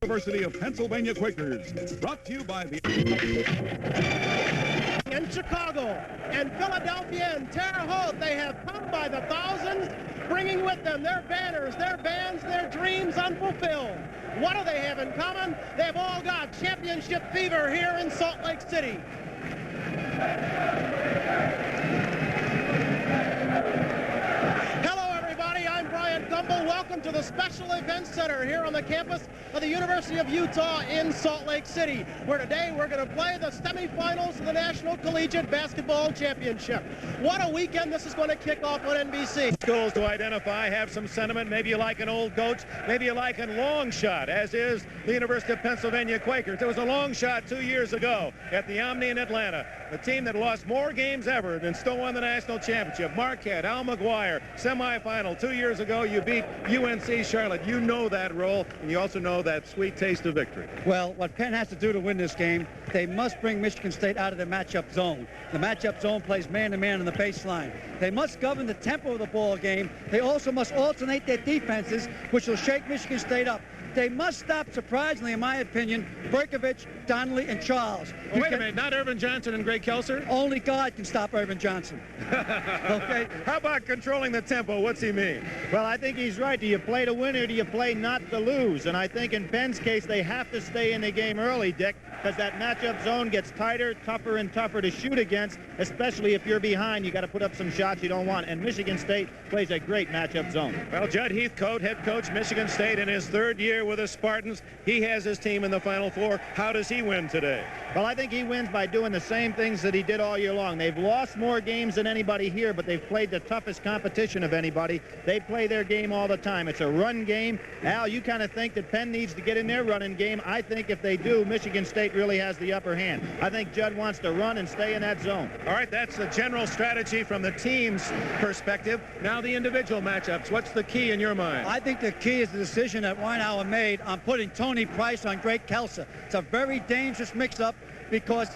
University of Pennsylvania Quakers, brought to you by the... In Chicago and Philadelphia and Terre Haute, they have come by the thousands, bringing with them their banners, their bands, their dreams unfulfilled. What do they have in common? They've all got championship fever here in Salt Lake City. Welcome to the Special Events Center here on the campus of the University of Utah in Salt Lake City, where today we're going to play the semifinals of the National Collegiate Basketball Championship. What a weekend this is going to kick off on NBC. Schools to identify, have some sentiment. Maybe you like an old coach, maybe you like a long shot, as is the University of Pennsylvania Quakers. There was a long shot 2 years ago at the Omni in Atlanta, the team that lost more games ever than still won the national championship. Marquette, Al McGuire, semifinal 2 years ago. You beat UNC Charlotte. You know that role, and you also know that sweet taste of victory. Well, what Penn has to do to win this game, they must bring Michigan State out of the matchup zone. The matchup zone plays man-to-man on the baseline. They must govern the tempo of the ball game. They also must alternate their defenses, which will shake Michigan State up. They must stop, surprisingly, in my opinion, Berkovich, Donnelly, and Charles. Wait a minute, not Irvin Johnson and Greg Kelser? Only God can stop Irvin Johnson. Okay. How about controlling the tempo? What's he mean? Well, I think he's right. Do you play to win or do you play not to lose? And I think in Penn's case, they have to stay in the game early, Dick, because that matchup zone gets tighter, tougher, and tougher to shoot against, especially if you're behind. You got to put up some shots you don't want. And Michigan State plays a great matchup zone. Well, Judd Heathcote, head coach, Michigan State, in his third year with the Spartans. He has his team in the Final Four. How does he win today? Well, I think he wins by doing the same things that he did all year long. They've lost more games than anybody here, but they've played the toughest competition of anybody. They play their game all the time. It's a run game. Al, you kind of think that Penn needs to get in their running game. I think if they do, Michigan State really has the upper hand. I think Judd wants to run and stay in that zone. All right, that's the general strategy from the team's perspective. Now the individual matchups. What's the key in your mind? I think the key is the decision that Weinhauer made on putting Tony Price on Greg Kelser. It's a very dangerous mix-up because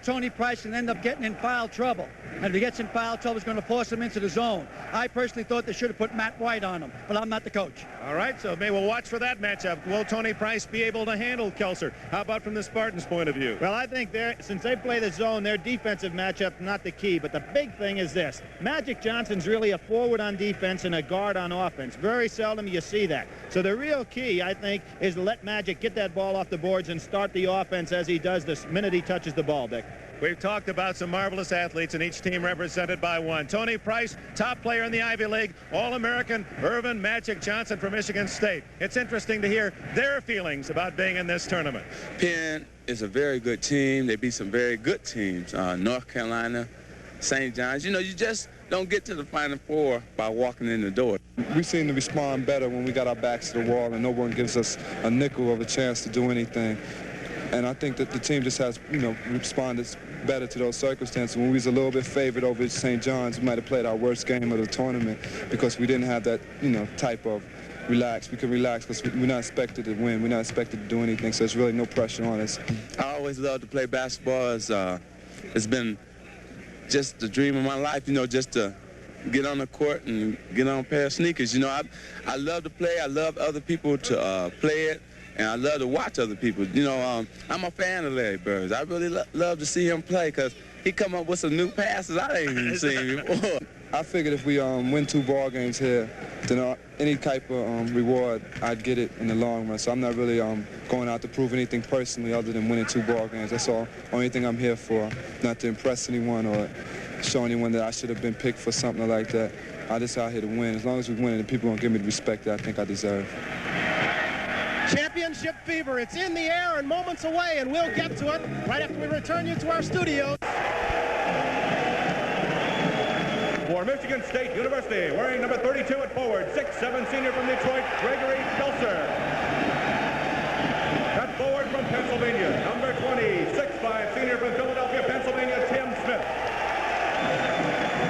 Tony Price can end up getting in foul trouble. And if he gets in foul trouble, it's going to force him into the zone. I personally thought they should have put Matt White on him, but I'm not the coach. All right, so maybe we'll watch for that matchup. Will Tony Price be able to handle Kelser? How about from the Spartans' point of view? Well, I think since they play the zone, their defensive matchup not the key. But the big thing is this. Magic Johnson's really a forward on defense and a guard on offense. Very seldom you see that. So the real key, I think, is to let Magic get that ball off the boards and start the offense as he does the minute he touches the ball, Dick. We've talked about some marvelous athletes, and each team represented by one. Tony Price, top player in the Ivy League, All-American Irvin Magic Johnson from Michigan State. It's interesting to hear their feelings about being in this tournament. Penn is a very good team. They beat some very good teams. North Carolina, St. John's. You know, you just don't get to the Final Four by walking in the door. We seem to respond better when we got our backs to the wall and no one gives us a nickel of a chance to do anything. And I think that the team just has, responded better to those circumstances. When we was a little bit favored over St. John's, we might have played our worst game of the tournament because we didn't have that, type of relax. We could relax because we're not expected to win. We're not expected to do anything, so there's really no pressure on us. I always loved to play basketball. It's been just the dream of my life, just to get on the court and get on a pair of sneakers. I love to play. I love other people to play it. And I love to watch other people. I'm a fan of Larry Bird. I really love to see him play because he come up with some new passes I ain't even seen before. I figured if we win 2 ball games here, then any type of reward, I'd get it in the long run. So I'm not really going out to prove anything personally other than winning 2 ball games. That's all. Only thing I'm here for, not to impress anyone or show anyone that I should have been picked for something like that. I just out here to win. As long as we win, and people gonna give me the respect that I think I deserve. Championship fever, it's in the air and moments away, and we'll get to it right after we return you to our studios. For Michigan State University, wearing number 32 at forward, 6'7" senior from Detroit, Gregory Kelser. At forward from Pennsylvania, number 20, 6'5" senior from Philadelphia, Pennsylvania, Tim Smith.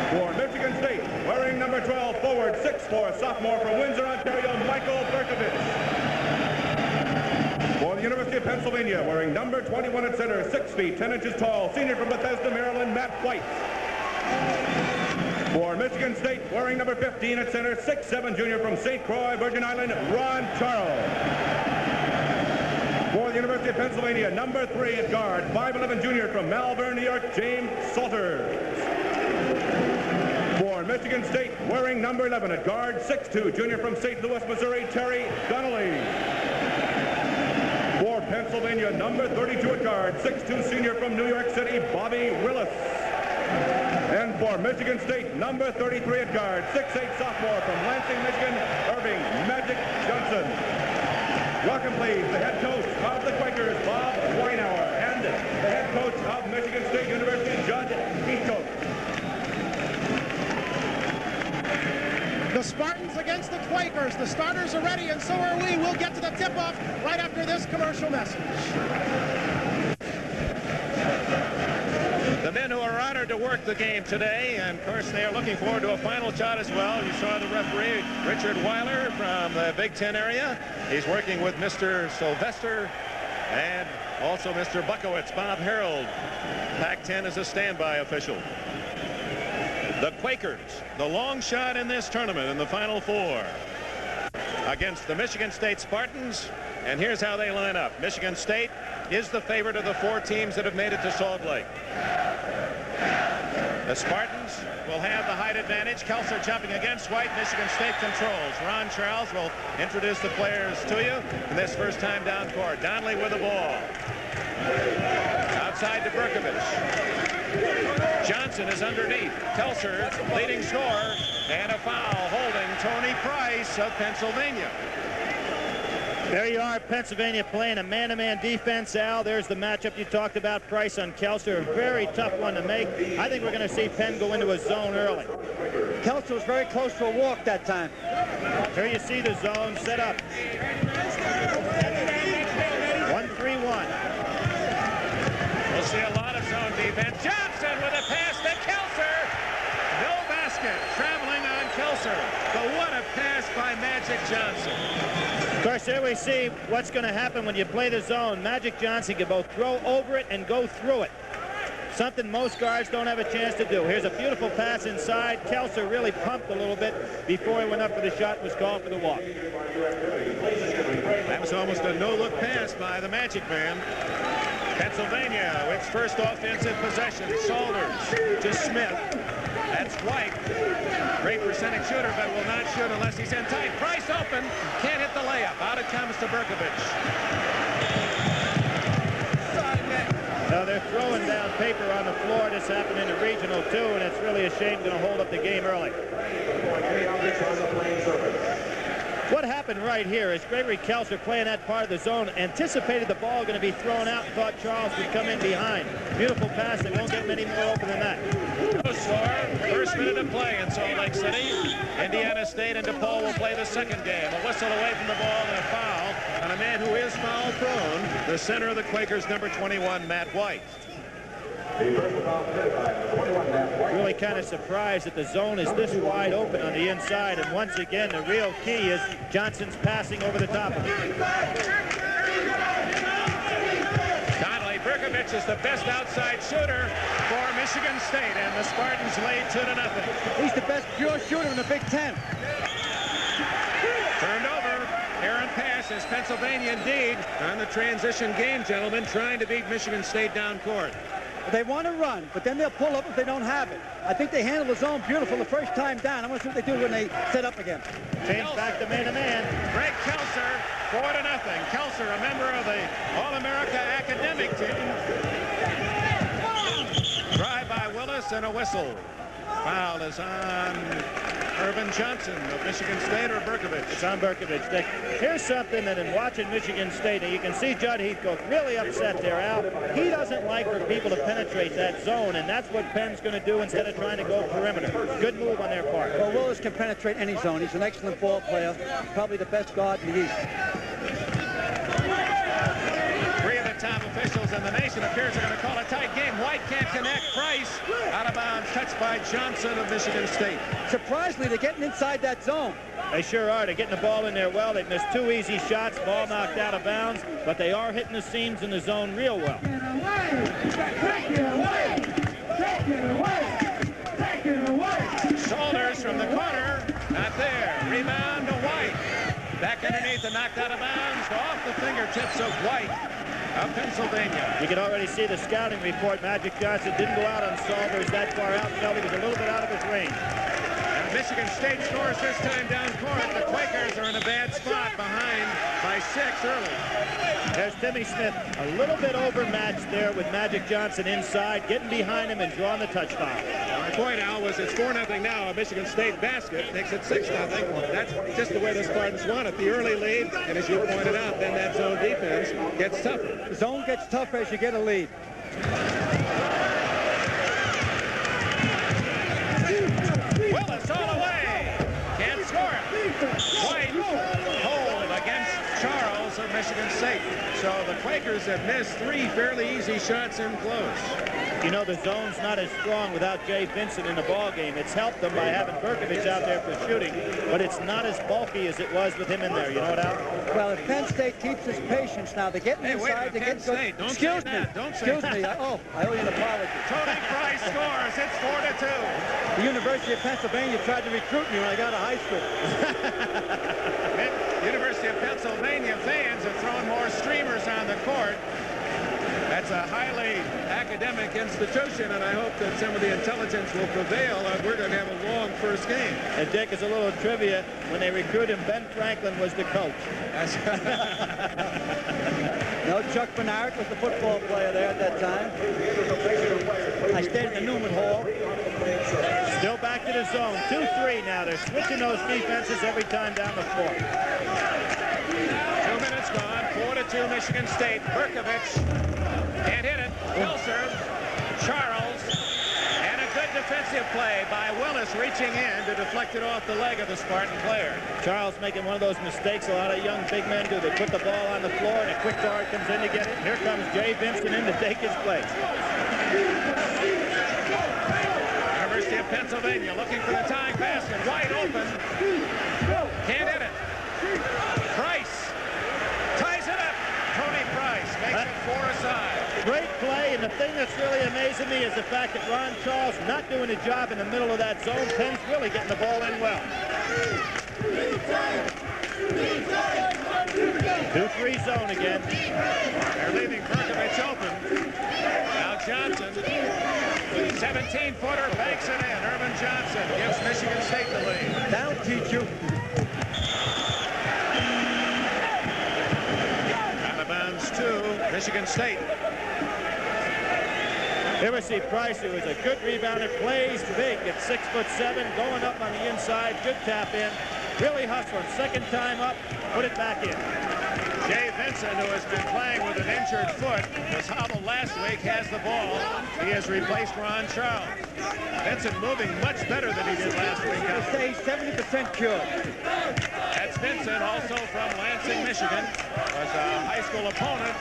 For Michigan State, wearing number 12, forward, 6'4", sophomore from Windsor, Ontario, Michael Berkovich. For the University of Pennsylvania, wearing number 21 at center, 6 feet, 10 inches tall, senior from Bethesda, Maryland, Matt White. For Michigan State, wearing number 15 at center, 6'7" junior from St. Croix, Virgin Island, Ron Charles. University of Pennsylvania, number 3 at guard, 5'11" junior from Malvern, New York, James Salters. For Michigan State, wearing number 11 at guard, 6'2", junior from St. Louis, Missouri, Terry Donnelly. For Pennsylvania, number 32 at guard, 6'2", senior from New York City, Bobby Willis. And for Michigan State, number 33 at guard, 6'8", sophomore from Lansing, Michigan, Irving Magic Johnson. Welcome, please, the head coach of the Quakers, Bob Weinauer, and the head coach of Michigan State University, Judd Heathcote. The Spartans against the Quakers. The starters are ready, and so are we. We'll get to the tip-off right after this commercial message. The men who are honored to work the game today, and of course they are looking forward to a final shot as well. You saw the referee, Richard Weiler from the Big Ten area. He's working with Mr. Sylvester and also Mr. Buckowitz. Bob Harold, Pac-10 is a standby official. The Quakers, the long shot in this tournament in the Final Four against the Michigan State Spartans. And here's how they line up. Michigan State is the favorite of the 4 teams that have made it to Salt Lake. The Spartans will have the height advantage. Kelser jumping against White. Michigan State controls. Ron Charles will introduce the players to you in this first time down court. Donnelly with the ball. Outside to Berkovich. Johnson is underneath. Kelser, leading scorer, and a foul holding Tony Price of Pennsylvania. There you are, Pennsylvania playing a man-to-man defense, Al. There's the matchup you talked about, Price on Kelser. A very tough one to make. I think we're going to see Penn go into a zone early. Kelser was very close to a walk that time. Here you see the zone set up. 1-3-1. We'll see a lot of zone defense. Johnson with a pass to Kelser. No basket. Traveling on Kelser. But what a pass by Magic Johnson. Of course, there we see what's going to happen when you play the zone. Magic Johnson can both throw over it and go through it. Something most guards don't have a chance to do. Here's a beautiful pass inside. Kelser really pumped a little bit before he went up for the shot and was called for the walk. That was almost a no-look pass by the Magic man. Pennsylvania, its first offensive possession. Salters to Smith. That's White. Great percentage shooter, but will not shoot unless he's in tight. Price open. Can't hit the layup. Out it comes to Berkovich. Now they're throwing down paper on the floor. This happened in the regional too, and it's really a shame going to hold up the game early. What happened right here is Gregory Kelser, playing that part of the zone, anticipated the ball going to be thrown out and thought Charles would come in behind. Beautiful pass. They won't get many more open than that. No score. First minute of play in Salt Lake City. Indiana State and DePaul will play the second game. A whistle away from the ball and a foul on a man who is foul prone, the center of the Quakers, number 21, Matt White. Really kind of surprised that the zone is this wide open on the inside, and once again the real key is Johnson's passing over the top of it. Donnelly, Berkovich is the best outside shooter for Michigan State, and the Spartans lead 2-0. He's the best pure shooter in the Big Ten. Turned over. Errant pass is Pennsylvania indeed on the transition game, gentlemen, trying to beat Michigan State down court. They want to run, but then they'll pull up if they don't have it. I think they handle the zone beautiful the first time down. I want to see what they do when they set up again. Change back to man-to-man. Greg Kelser, 4-0. Kelser, a member of the All-America academic team. Drive by Willis and a whistle. Foul is on Irvin Johnson of Michigan State or Berkovich. It's on Berkovich. Here's something that in watching Michigan State, and you can see Judd Heathcote really upset there, Al. He doesn't like for people to penetrate that zone, and that's what Penn's going to do instead of trying to go perimeter. Good move on their part. Well, Willis can penetrate any zone. He's an excellent ball player, probably the best guard in the East. Three of the top officials in the nation appears they're going to call a tight game. White can't connect. Price out of bounds, touched by Johnson of Michigan State. Surprisingly, they're getting inside that zone. They sure are. They're getting the ball in there well. They've missed 2 easy shots, ball knocked out of bounds, but they are hitting the seams in the zone real well. Shoulders from the corner, not there. Rebound to White. Back underneath and knocked out of bounds off the fingertips of White of Pennsylvania. You can already see the scouting report. Magic Johnson didn't go out on Salvers that far out. Felt he was a little bit out of his range. And Michigan State scores this time down court. The Quakers are in a bad spot, behind by 6 early. There's Timmy Smith, a little bit overmatched there with Magic Johnson inside, getting behind him and drawing the touch foul. My point, Al, was it's 4-0 now. A Michigan State basket makes it 6-0. That's just the way the Spartans want it. The early lead, and as you pointed out, then that zone defense gets tougher. The zone gets tougher as you get a lead. Willis all the way. Can't score it. White hold against Charles of Michigan State. So the Quakers have missed 3 fairly easy shots in close. You know, the zone's not as strong without Jay Vincent in the ball game. It's helped them by having Berkovich out there for shooting, but it's not as bulky as it was with him in there. You know what, Al? Well, if Penn State keeps its patience now, they're getting inside. They're getting good. Don't Excuse say me. that. Don't say Excuse that. me. Oh, I owe you an apology. Tony Price scores. It's 4-2. The University of Pennsylvania tried to recruit me when I got out of high school. University of Pennsylvania fans have thrown more streamers on the court. That's a highly academic institution, and I hope that some of the intelligence will prevail. We're going to have a long first game. And Dick, as a little trivia, when they recruited him, Ben Franklin was the coach. No, Chuck Bernard was the football player there at that time. I stayed in the Newman Hall. Still back to the zone. 2-3 now. They're switching those defenses every time down the floor. 2 minutes gone. 4-2 Michigan State. Berkovich can't hit it. Kelser, Charles, and a good defensive play by Willis reaching in to deflect it off the leg of the Spartan player. Charles making one of those mistakes a lot of young big men do. They put the ball on the floor and a quick guard comes in to get it. Here comes Jay Vincent in to take his place. University of Pennsylvania looking for the tying basket. Wide open. Can't hit it. Price ties it up. Tony Price makes it 4 aside. Great play, and the thing that's really amazing me is the fact that Ron Charles not doing a job in the middle of that zone. Penn's really getting the ball in well. 2-3 zone again. They're leaving Berkovich open. Now Johnson, 17-footer, banks it in. Irvin Johnson gives Michigan State the lead. That'll teach you. Out of bounds to Michigan State. Here we see Price, who is a good rebounder, plays big at 6'7", going up on the inside, good tap in, really hustling. Second time up, put it back in. Jay Vincent, who has been playing with an injured foot, was hobbled last week, has the ball. He has replaced Ron Charles. Vincent moving much better than he did last week. They say he's 70% cured. That's Vincent, also from Lansing, Michigan. Was a high school opponent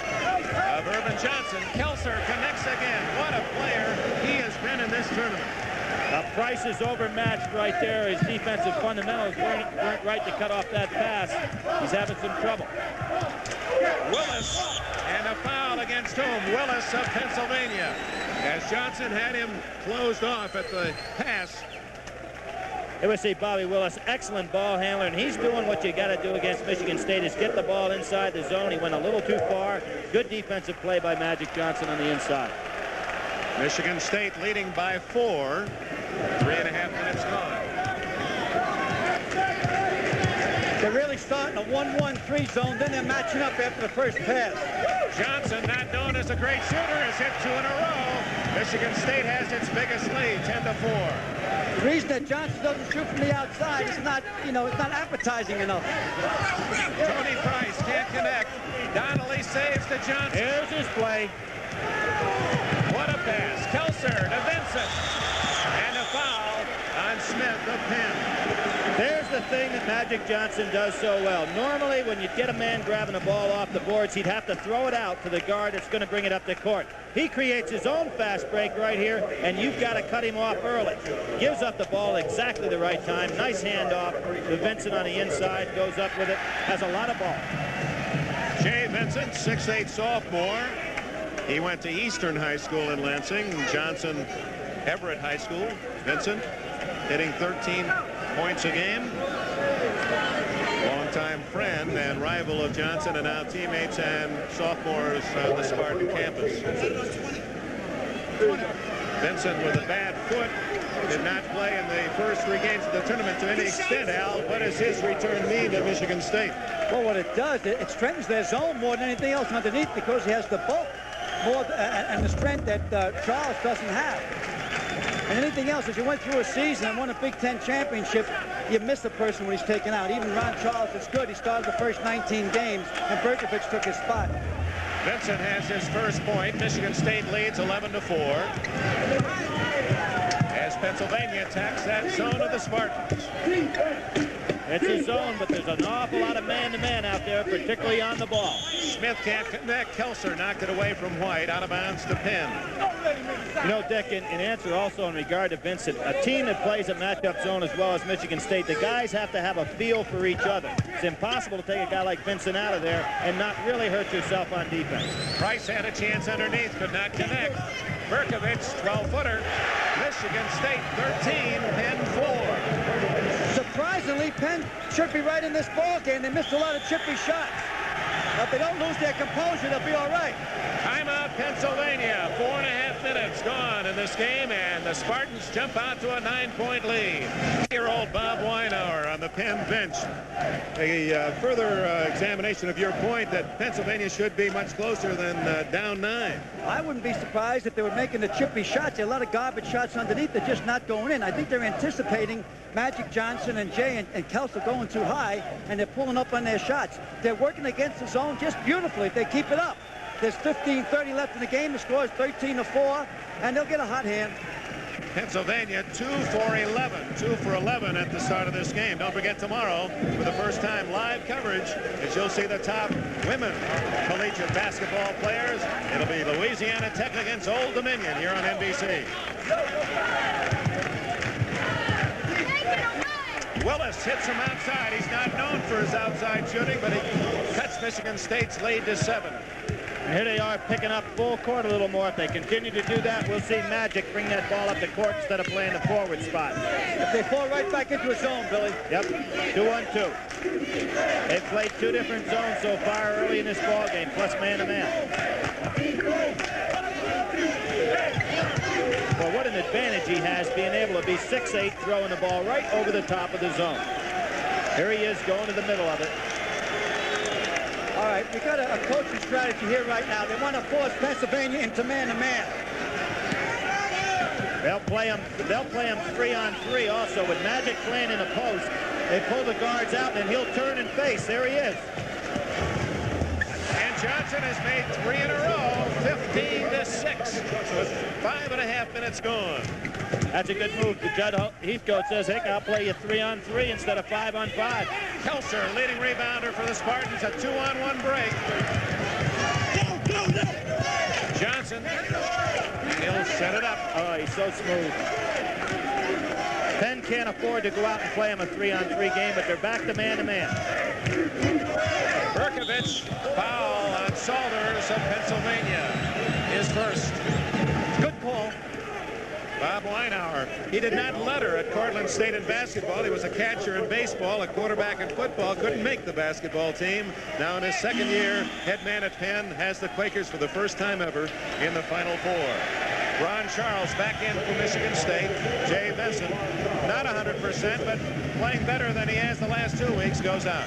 of Irvin Johnson. Kelser connects again. What a player he has been in this tournament. Price is overmatched right there. His defensive fundamentals weren't right to cut off that pass. He's having some trouble. Willis, and a foul against whom? Willis of Pennsylvania. As Johnson had him closed off at the pass. Here we see Bobby Willis, excellent ball handler, and he's doing what you got to do against Michigan State is get the ball inside the zone. He went a little too far. Good defensive play by Magic Johnson on the inside. Michigan State leading by 4. 3.5 minutes gone. They're really starting a 1-1-3 zone, then they're matching up after the first pass. Johnson, not known as a great shooter, has hit 2 in a row. Michigan State has its biggest lead, 10-4. The reason that Johnson doesn't shoot from the outside is not, it's not appetizing enough. Tony Price can't connect. Donnelly saves to Johnson. Here's his play. What a pass. Kelser to Vincent. And a foul on Smith of Penn. There's the thing that Magic Johnson does so well. Normally, when you get a man grabbing a ball off the boards, he'd have to throw it out to the guard that's going to bring it up the court. He creates his own fast break right here, and you've got to cut him off early. Gives up the ball exactly the right time. Nice handoff to Vincent on the inside. Goes up with it. Has a lot of ball. Jay Vincent, 6'8" sophomore. He went to Eastern High School in Lansing. Johnson, Everett High School. Vincent hitting 13 points a game. Long longtime friend and rival of Johnson, and now teammates and sophomores on the Spartan campus. Vincent with a bad foot did not play in the first 3 games of the tournament to any extent. Al, what does his return mean to Michigan State? Well, what it does, it strengthens their zone more than anything else underneath, because he has the bulk more and the strength that Charles doesn't have. And anything else, as you went through a season and won a Big Ten championship, you miss a person when he's taken out. Even Ron Charles is good. He started the first 19 games, and Berkovich took his spot. Vincent has his first point. Michigan State leads 11-4. As Pennsylvania attacks that zone of the Spartans. It's a zone, but there's an awful lot of man-to-man out there, particularly on the ball. Smith can't connect. Kelser knocked it away from White, out of bounds to Penn. You know, Dick, in answer also in regard to Vincent, a team that plays a matchup zone as well as Michigan State, the guys have to have a feel for each other. It's impossible to take a guy like Vincent out of there and not really hurt yourself on defense. Price had a chance underneath, could not connect. Berkovich, 12-footer. Michigan State 13, Penn 4. Surprisingly, Penn should be right in this ball game. They missed a lot of chippy shots. If they don't lose their composure, they'll be all right. Timeout, Pennsylvania. 4.5 minutes gone in this game, and the Spartans jump out to a 9-point lead. 8-year-old Bob Weinauer on the Penn bench. A further examination of your point that Pennsylvania should be much closer than down 9. I wouldn't be surprised if they were making the chippy shots. There are a lot of garbage shots underneath. They're just not going in. I think they're anticipating Magic Johnson and Jay and Kelser going too high, and they're pulling up on their shots. They're working against the zone just beautifully if they keep it up. There's 15:30 left in the game. The score is 13-4, and they'll get a hot hand. Pennsylvania 2 for 11 at the start of this game. Don't forget tomorrow, for the first time, live coverage, as you'll see the top women collegiate basketball players. It'll be Louisiana Tech against Old Dominion here on NBC. Willis hits him outside. He's not known for his outside shooting, but he cuts Michigan State's lead to 7. And here they are picking up full court a little more. If they continue to do that, we'll see Magic bring that ball up the court instead of playing the forward spot. If they fall right back into a zone, Billy. Yep, 2-on-2. They've played 2 different zones so far early in this ball game, plus man-to-man. Well, what an advantage he has being able to be 6'8", throwing the ball right over the top of the zone. Here he is going to the middle of it. All right, we got a coaching strategy here right now. They want to force Pennsylvania into man-to-man. They'll play him 3-on-3 also. With Magic playing in a post, they pull the guards out, and he'll turn and face. There he is. And Johnson has made 3 in a row, 15-6, with 5.5 minutes gone. That's a good move. Judd Heathcote says, "Hey, I'll play you 3-on-3 instead of 5-on-5. Kelser, leading rebounder for the Spartans, a 2-on-1 break. Johnson, he'll set it up. Oh, he's so smooth. Penn can't afford to go out and play him a 3-on-3 game, but they're back to man-to-man. Berkovich, foul on Salters of Pennsylvania. His first. Good call. Bob Weinauer, he did not letter at Cortland State in basketball. He was a catcher in baseball, a quarterback in football, couldn't make the basketball team. Now in his second year, head man at Penn, has the Quakers for the first time ever in the Final Four. Ron Charles back in for Michigan State. Jay Vincent, not 100%, but playing better than he has the last 2 weeks, goes out.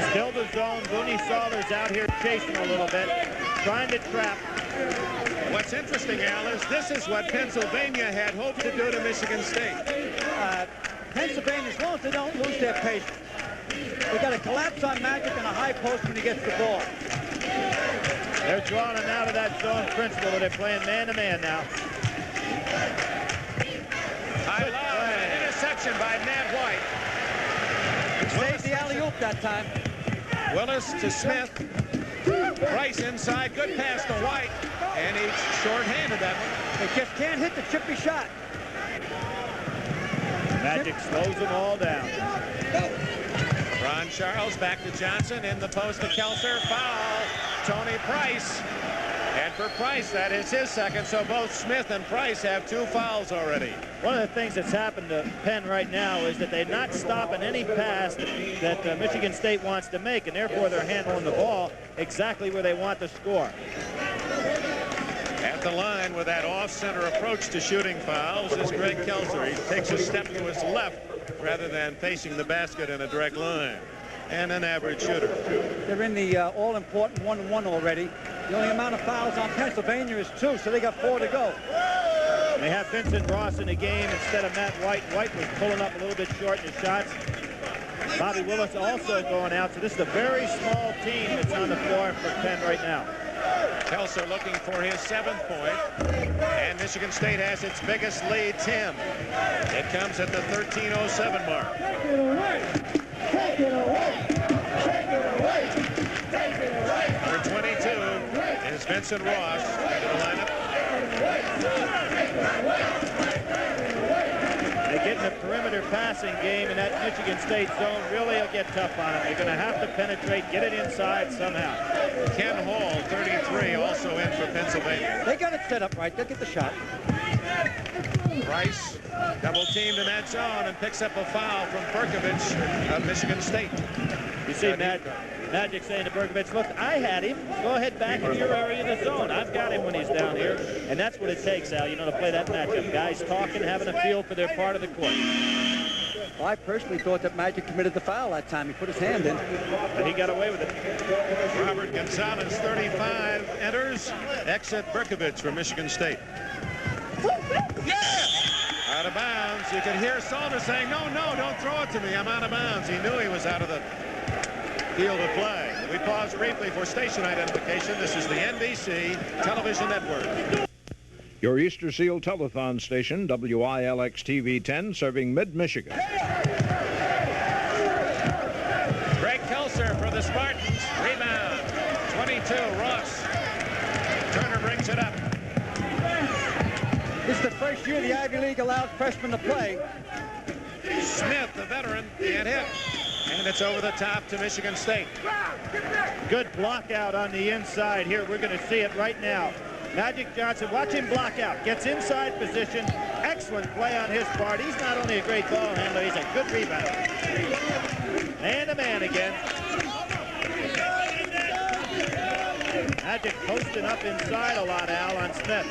Still the zone. Booney Salters out here chasing a little bit, trying to trap. What's interesting, Al, is this is what Pennsylvania had hoped to do to Michigan State. Pennsylvania, as long as they don't lose their patience, they got to collapse on Magic on a high post when he gets the ball. They're drawing him out of that zone principle, but they're playing man-to-man now. I love an interception by Nat White. Saved the alley-oop that time. Willis to Smith. Price inside. Good pass to White. And he's short-handed that one. They just can't hit the chippy shot. Magic slows them all down. Ron Charles back to Johnson in the post to Kelser. Foul. Tony Price. And And for Price, that is his second, so both Smith and Price have 2 fouls already. One of the things that's happened to Penn right now is that they're not stopping any pass that Michigan State wants to make, and therefore they're handling the ball exactly where they want to score. At the line with that off-center approach to shooting fouls is Greg Kelser. He takes a step to his left rather than facing the basket in a direct line. And an average shooter. They're in the all-important 1-1 already. The only amount of fouls on Pennsylvania is 2, so they got 4 to go. They have Vincent Ross in the game instead of Matt White. White was pulling up a little bit short in his shots. Bobby Willis also going out, so this is a very small team that's on the floor for Penn right now. Kelser looking for his 7th point, and Michigan State has its biggest lead, 10. It comes at the 13:07 mark. Take it away. Take it away. Take it away. Take it away. For 22 is Vincent Ross into the lineup. They get in the perimeter passing game, and that Michigan State zone really will get tough on them. They're going to have to penetrate, get it inside somehow. Ken Hall, 33, also in for Pennsylvania. They got it set up right. They'll get the shot. Price double teamed in that zone and picks up a foul from Berkovich of Michigan State. You see Magic saying to Berkovich, look, I had him. Go ahead back in your area in the zone. I've got him when he's down here. And that's what it takes, Al, you know, to play that matchup. Guys talking, having a feel for their part of the court. Well, I personally thought that Magic committed the foul that time. He put his hand in. But he got away with it. Robert Gonzalez, 35, enters. Exit Berkovich for Michigan State. Out of bounds. You could hear Salter saying, no, don't throw it to me. I'm out of bounds. He knew he was out of the field of play. We pause briefly for station identification. This is the NBC Television Network. Your Easter Seal Telethon station, WILX TV 10, serving mid-Michigan. Greg Kelser for the Spartans. Rebound. 22, Ross. Turner brings it up. This is the first year the Ivy League allowed freshmen to play. Smith, the veteran, can't hit. And it's over the top to Michigan State. Good block out on the inside here. We're going to see it right now. Magic Johnson, watch him block out. Gets inside position. Excellent play on his part. He's not only a great ball handler, he's a good rebounder. Man-to-man again. Magic posting up inside a lot, Al, on Smith.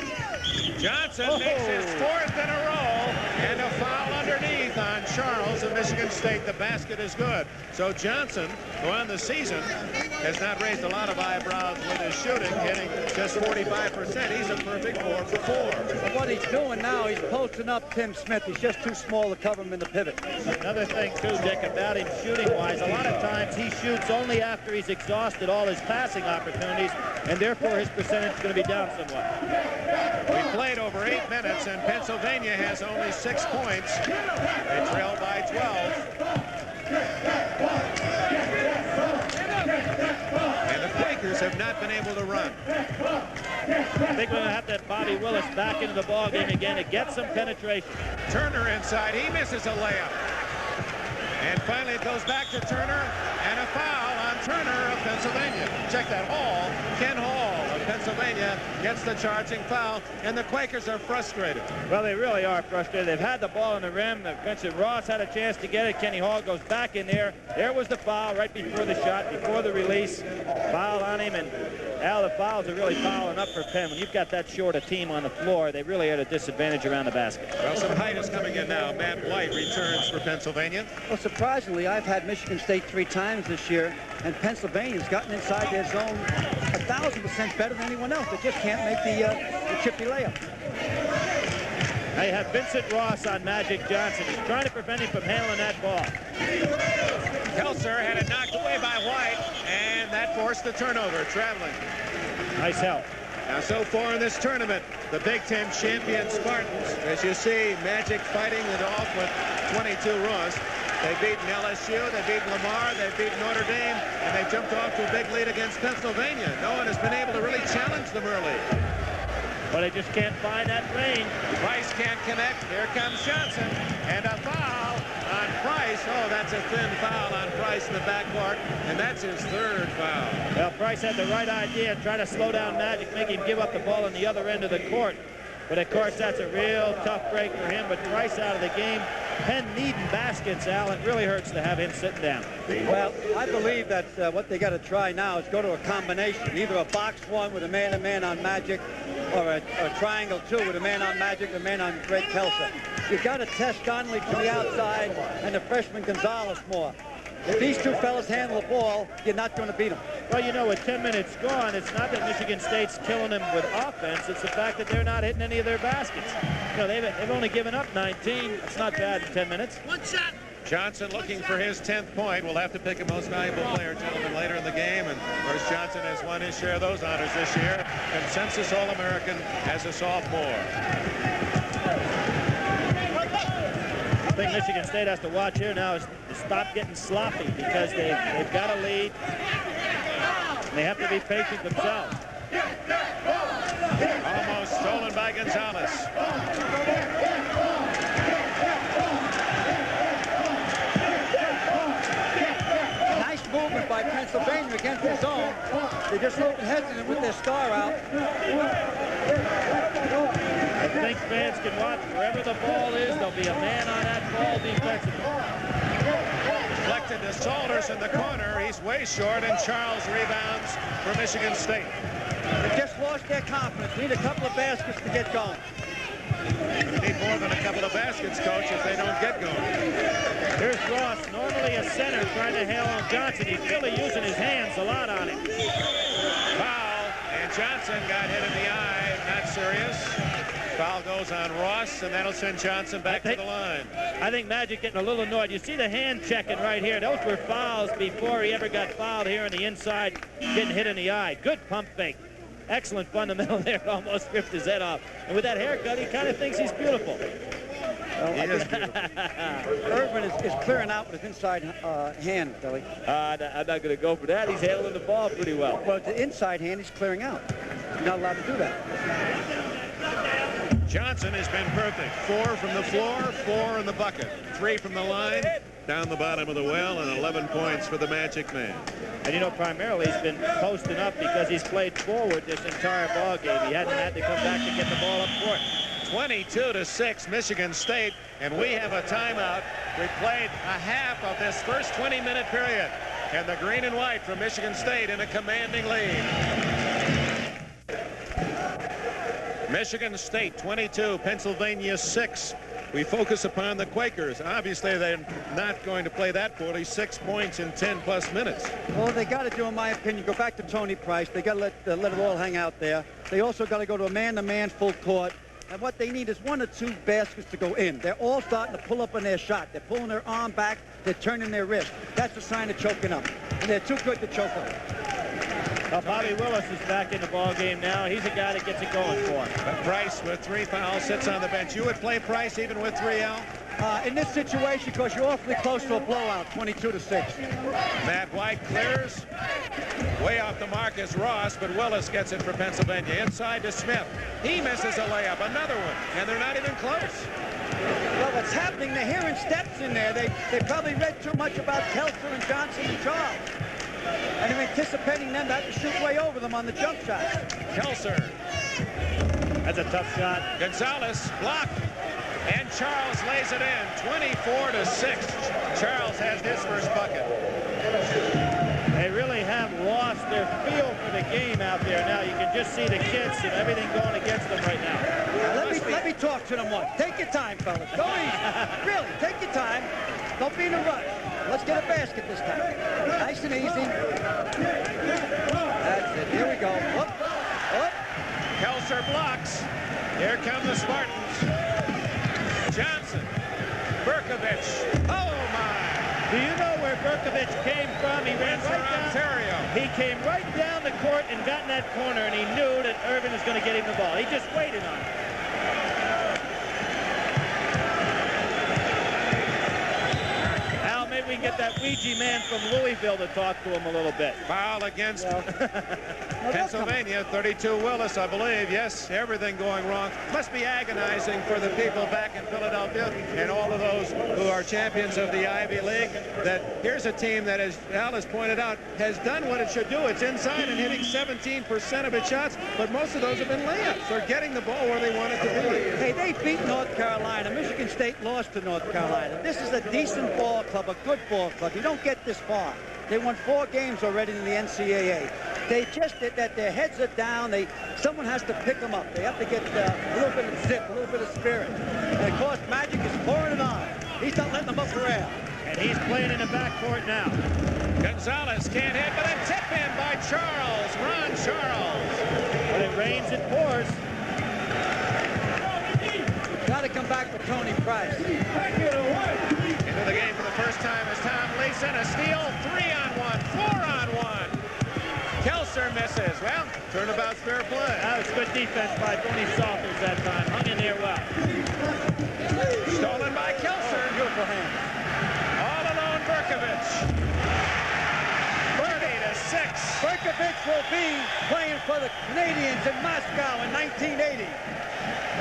Johnson makes his 4th in a row, and a foul underneath on Charles of Michigan State. The basket is good. So Johnson, who on the season has not raised a lot of eyebrows with his shooting, hitting just 45%. He's a perfect 4 for 4. But what he's doing now, he's posting up Tim Smith. He's just too small to cover him in the pivot. Another thing, too, Dick, about him shooting-wise, a lot of times he shoots only after he's exhausted all his passing opportunities, and therefore his percentage is going to be down somewhat. We played over 8 minutes, and Pennsylvania has only 6 points. They trail by 12. And the Quakers have not been able to run. I think we're going to have that Bobby Willis back into the ballgame again to get some penetration. Turner inside. He misses a layup. And finally, it goes back to Turner, and a foul on Turner of Pennsylvania. Check that. Hall, Ken Hall of Pennsylvania gets the charging foul, and the Quakers are frustrated. Well, they really are frustrated. They've had the ball in the rim. Vincent Ross had a chance to get it. Kenny Hall goes back in there. There was the foul right before the shot, before the release. Foul on him, and Al, the fouls are really piling up for Penn. When you've got that short a team on the floor, they really are at a disadvantage around the basket. Well, some height is coming in now. Matt White returns for Pennsylvania. Well, surprisingly, I've had Michigan State 3 times this year, and Pennsylvania's gotten inside their zone 1,000% better than anyone else. They just can't make the chippy layup. Now you have Vincent Ross on Magic Johnson. He's trying to prevent him from handling that ball. Kelser had it knocked away by White, and that forced the turnover. Traveling. Nice help. Now, so far in this tournament, the Big Ten champion Spartans, as you see, Magic fighting it off with 22 Ross. They've beaten LSU, they've beaten Lamar, they've beaten Notre Dame, and they jumped off to a big lead against Pennsylvania. No one has been able to really challenge them early. But they just can't find that range. Price can't connect. Here comes Johnson. And a foul on Price. Oh, that's a thin foul on Price in the backcourt, and that's his third foul. Well, Price had the right idea, try to slow down Magic, make him give up the ball on the other end of the court. But, of course, that's a real tough break for him. But Price out of the game. Penn needing baskets, Al. It really hurts to have him sitting down. Well, I believe that what they got to try now is go to a combination, either a box one with a man-to-man on Magic, or a triangle two with a man on Magic, a man on Greg Kelser. You've got to test Donnelly to the outside and the freshman Gonzalez more. If these two fellas handle the ball, you're not going to beat them. Well, you know, with 10 minutes gone, it's not that Michigan State's killing them with offense. It's the fact that they're not hitting any of their baskets. You know, they've only given up 19. It's not bad in 10 minutes. One shot. Johnson looking for his 10th point. We'll have to pick a most valuable player, gentlemen, later in the game. And of course, Johnson has won his share of those honors this year. Consensus All-American as a sophomore. The thing Michigan State has to watch here now is to stop getting sloppy, because they've got a lead. And they have to be patient themselves. Almost stolen by Gonzalez. Nice movement by Pennsylvania against the zone. They're just a little hesitant with their star out. I think fans can watch wherever the ball is. There'll be a man on that ball defensively. Deflected to Salters in the corner. He's way short, and Charles rebounds for Michigan State. They just lost their confidence. Need a couple of baskets to get going. Need more than a couple of baskets, Coach, if they don't get going. Here's Ross, normally a center, trying to hail on Johnson. He's really using his hands a lot on him. Foul, and Johnson got hit in the eye. Not serious. Foul goes on Ross, and that'll send Johnson back to the line. I think Magic getting a little annoyed. You see the hand checking right here. Those were fouls before he ever got fouled here on the inside, getting hit in the eye. Good pump fake. Excellent fundamental there. It almost ripped his head off. And with that haircut, he kind of thinks he's beautiful. He is beautiful. Irvin is clearing out with his inside hand, Billy. I'm not going to go for that. He's handling the ball pretty well. Well, the inside hand, he's clearing out. You're not allowed to do that. Johnson has been perfect. 4 from the floor, 4 in the bucket. 3 from the line, down the bottom of the well, and 11 points for the Magic Man. And, you know, primarily he's been posting up because he's played forward this entire ball game. He hadn't had to come back to get the ball up court. 22-6, Michigan State, and we have a timeout. We played a half of this first 20-minute period, and the green and white from Michigan State in a commanding lead. Michigan State 22, Pennsylvania 6. We focus upon the Quakers. Obviously, they're not going to play that 46 points in 10-plus minutes. Well, they got to do, in my opinion, go back to Tony Price. They got to let it all hang out there. They also got to go to a man-to-man full court. And what they need is 1 or 2 baskets to go in. They're all starting to pull up on their shot. They're pulling their arm back. They're turning their wrist. That's a sign of choking up. And they're too good to choke up. Well, Bobby Willis is back in the ball game now. He's a guy that gets it going for him. But Price with 3 fouls sits on the bench. You would play Price even with 3, Al? In this situation, because you're awfully close to a blowout, 22-6. Matt White clears. Way off the mark is Ross, but Willis gets it for Pennsylvania. Inside to Smith. He misses a layup. Another one. And they're not even close. Well, what's happening, they're hearing steps in there. They probably read too much about Kelser and Johnson and Charles. And they're anticipating them to have to shoot way over them on the jump shot. Kelser. That's a tough shot. Gonzalez blocked. And Charles lays it in. 24-6. Charles has his first bucket. They really have lost their feel for the game out there now. You can just see the kids and everything going against them right now. Let me talk to them once. Take your time, fellas. Go easy. Really, take your time. Don't be in a rush. Let's get a basket this time. Nice and easy. That's it. Here we go. Up, up. Kelser blocks. Here come the Spartans. Johnson. Berkovich. Oh, my. Do you know where Berkovich came from? He ran right down. Ontario. He came right down the court and got in that corner, and he knew that Irvin was going to get him the ball. He just waited on it. Al, maybe we we can get that Ouija man from Louisville to talk to him a little bit. Foul against Pennsylvania. 32 Willis, I believe. Yes, everything going wrong. Must be agonizing for the people back in Philadelphia and all of those who are champions of the Ivy League, that here's a team that, as Al has pointed out, has done what it should do. It's inside and hitting 17% of its shots, but most of those have been layups. They're getting the ball where they want it to be. Hey, they beat North Carolina. Michigan State lost to North Carolina. This is a decent ball club, a good ball club. You don't get this far. They won 4 games already in the NCAA. They just did that. Their heads are down. Someone has to pick them up. They have to get a little bit of zip, a little bit of spirit. And of course, Magic is pouring it on. He's not letting them up for air. And he's playing in the backcourt now. Gonzalez can't hit, but a tip in by Charles, Ron Charles. When it rains, it pours. Got to come back for Tony Price. Into the game for the first time is Tom Leeson. A steal, 3-on-1, 4-on-1. Kelser misses. Well, turnabout's fair play. That was good defense by Tony Salters that time. Hung in there well. Stolen by Kelser. Beautiful hand. All alone, Berkovich. 30-6. Berkovich will be playing for the Canadians in Moscow in 1980.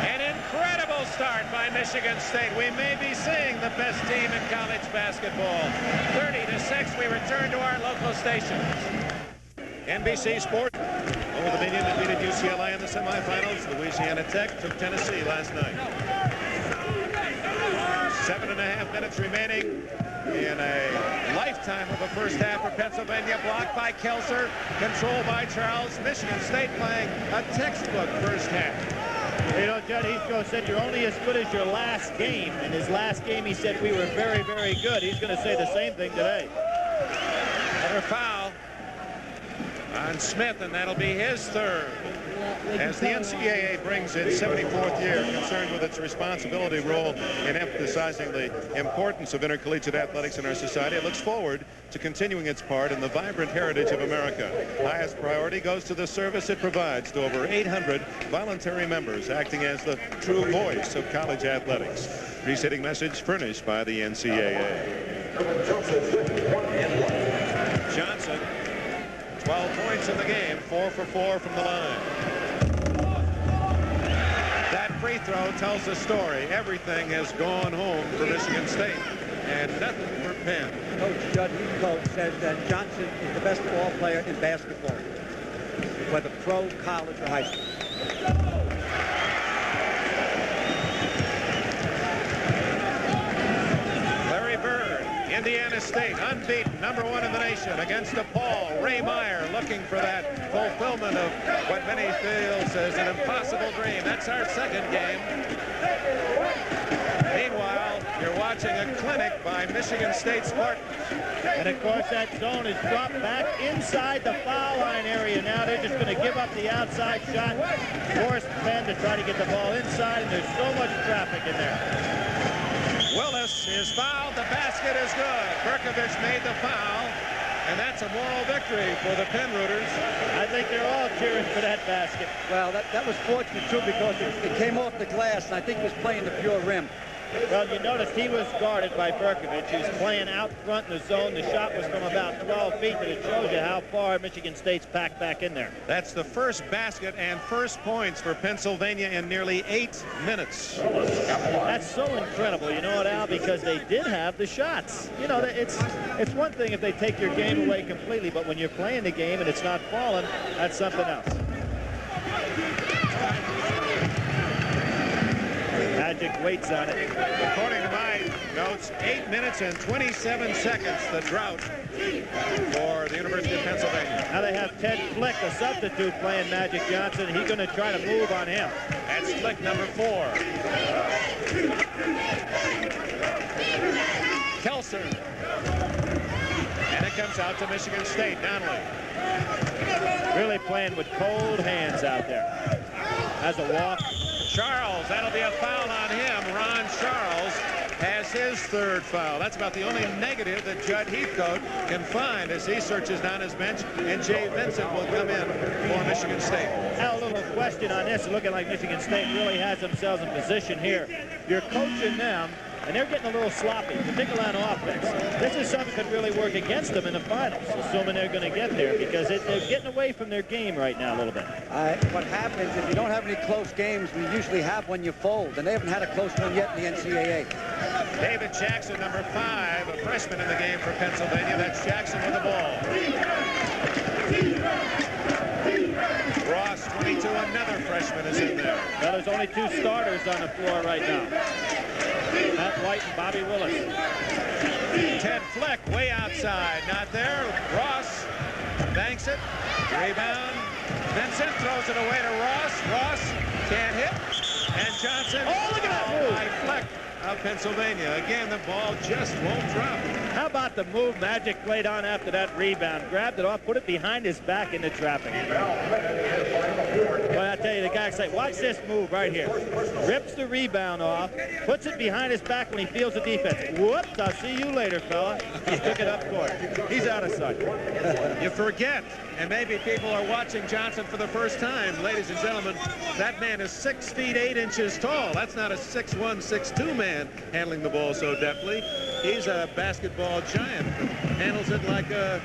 An incredible start by Michigan State. We may be seeing the best team in college basketball. 30-6, we return to our local stations. NBC Sports. Over the Dominion defeated UCLA in the semifinals. Louisiana Tech took Tennessee last night. 7.5 minutes remaining in a lifetime of a first half for Pennsylvania. Blocked by Kelser, controlled by Charles. Michigan State playing a textbook first half. You know, Judd Heathcote said you're only as good as your last game. In his last game, he said we were very, very good. He's going to say the same thing today. Another foul on Smith, and that'll be his third. As the NCAA brings its 74th year, concerned with its responsibility role in emphasizing the importance of intercollegiate athletics in our society, it looks forward to continuing its part in the vibrant heritage of America. Highest priority goes to the service it provides to over 800 voluntary members, acting as the true voice of college athletics. Preceding message furnished by the NCAA. Johnson, 12 points in the game, 4 for 4 from the line. That free throw tells the story. Everything has gone home for Michigan State, and nothing for Penn. Coach Judd Heathcote says that Johnson is the best ball player in basketball, whether pro, college, or high school. Larry Bird, Indiana State, unbeaten, #1 in the nation against DePaul. Ray Meyer looking for that fulfillment of what many feels as an impossible dream. That's our second game. Meanwhile, you're watching a clinic by Michigan State Spartans. And of course, that zone is dropped back inside the foul line area. Now they're just going to give up the outside shot, force Penn to try to get the ball inside, and there's so much traffic in there. Willis is fouled. The basket is good. Berkovich made the foul, and that's a moral victory for the Penn Rooters. I think they're all cheering for that basket. Well, that was fortunate, too, because it came off the glass, and I think he was playing the pure rim. Well, you noticed he was guarded by Berkovich. He was playing out front in the zone. The shot was from about 12 feet, but it shows you how far Michigan State's packed back in there. That's the first basket and first points for Pennsylvania in nearly 8 minutes. That's so incredible, you know what, Al, because they did have the shots. You know, it's one thing if they take your game away completely, but when you're playing the game and it's not falling, that's something else. Magic waits on it. According to my notes, 8 minutes and 27 seconds, the drought for the University of Pennsylvania. Now they have Ted Flick, a substitute, playing Magic Johnson. He's going to try to move on him. That's Flick, number 4. Kelser. And it comes out to Michigan State. Donnelly. Really playing with cold hands out there. Has a walk. Charles, that'll be a foul on him. Ron Charles has his third foul. That's about the only negative that Judd Heathcote can find as he searches down his bench, and Jay Vincent will come in for Michigan State. Now a little question on this. Looking like Michigan State really has themselves in position here. You're coaching them and they're getting a little sloppy, particularly on offense. This is something that could really work against them in the finals, assuming they're going to get there, because they're getting away from their game right now a little bit. What happens if you don't have any close games, we usually have when you fold, and they haven't had a close one yet in the NCAA. David Jackson, number 5, a freshman in the game for Pennsylvania. That's Jackson with the ball. Ross, 22, another freshman, is in there. Well, there's only 2 starters on the floor right now. Matt White and Bobby Willis. Ted Fleck way outside, not there. Ross banks it, rebound. Vincent throws it away to Ross. Ross can't hit. And Johnson. Oh, look at that move by Fleck of Pennsylvania. Again, the ball just won't drop. How about the move Magic played on after that rebound? Grabbed it off, put it behind his back into traffic. Well, I tell you, the guy say, watch this move right here. Rips the rebound off, puts it behind his back when he feels the defense. Whoops, I'll see you later, fella. He took it up court. He's out of sight. You forget, and maybe people are watching Johnson for the first time. Ladies and gentlemen, that man is 6 feet 8 inches tall. That's not a 6'1", 6'2" man handling the ball so deftly. He's a basketball giant. Handles it like a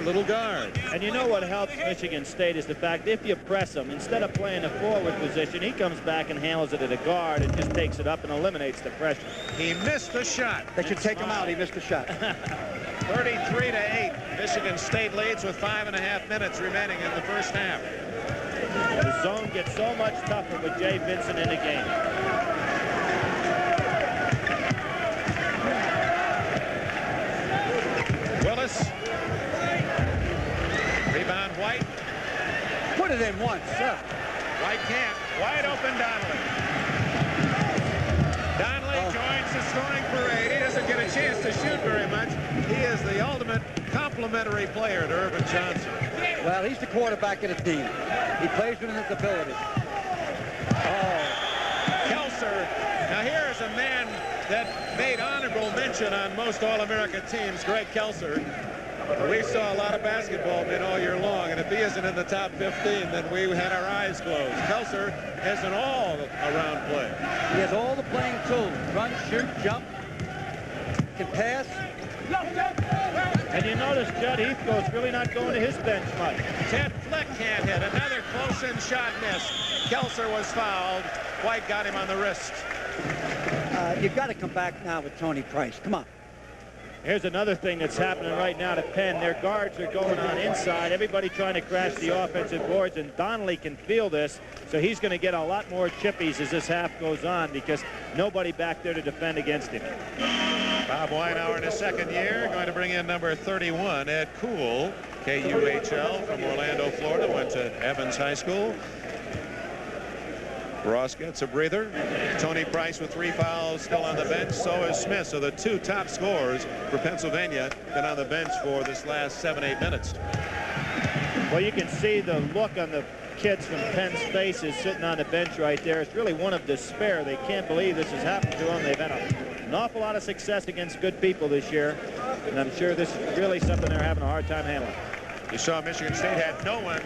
little guard. And you know what helps Michigan State is the fact if you press him, instead of playing a forward position, he comes back and handles it at a guard and just takes it up and eliminates the pressure. He missed the shot. They should take him out. He missed the shot. 33-8. Michigan State leads with 5.5 minutes remaining in the first half. The zone gets so much tougher with Jay Vincent in the game. Willis. Rebound White. Put it in once, sir. White can't. Wide open Donnelly. Donnelly joins the scoring parade. He doesn't get a chance to shoot very much. He is the ultimate complementary player to Irvin Johnson. Well, he's the quarterback of the team. He plays within his ability. Kelser. Now here is a man that made honorable mention on most All-America teams, Greg Kelser. We saw a lot of basketball men all year long, and if he isn't in the top 15, then we had our eyes closed. Kelser has an all-around play. He has all the playing tools. Run, shoot, jump, can pass. And you notice Judd Heathcote's really not going to his bench much. Ted Fleck can't hit. Another close-in shot miss. Kelser was fouled. White got him on the wrist. You've got to come back now with Tony Price. Come on. Here's another thing that's happening right now to Penn. Their guards are going on inside. Everybody trying to crash the offensive boards, and Donnelly can feel this, so he's going to get a lot more chippies as this half goes on because nobody back there to defend against him. Bob Weinauer in his second year, going to bring in number 31, Ed Kuhl, KUHL from Orlando, Florida, went to Evans High School. Ross gets a breather. Tony Price with 3 fouls still on the bench. So is Smith. So the 2 top scorers for Pennsylvania been on the bench for this last 7-8 minutes. Well, you can see the look on the kids from Penn's faces sitting on the bench right there. It's really one of despair. They can't believe this has happened to them. They've had an awful lot of success against good people this year, and I'm sure this is really something they're having a hard time handling. You saw Michigan State had no one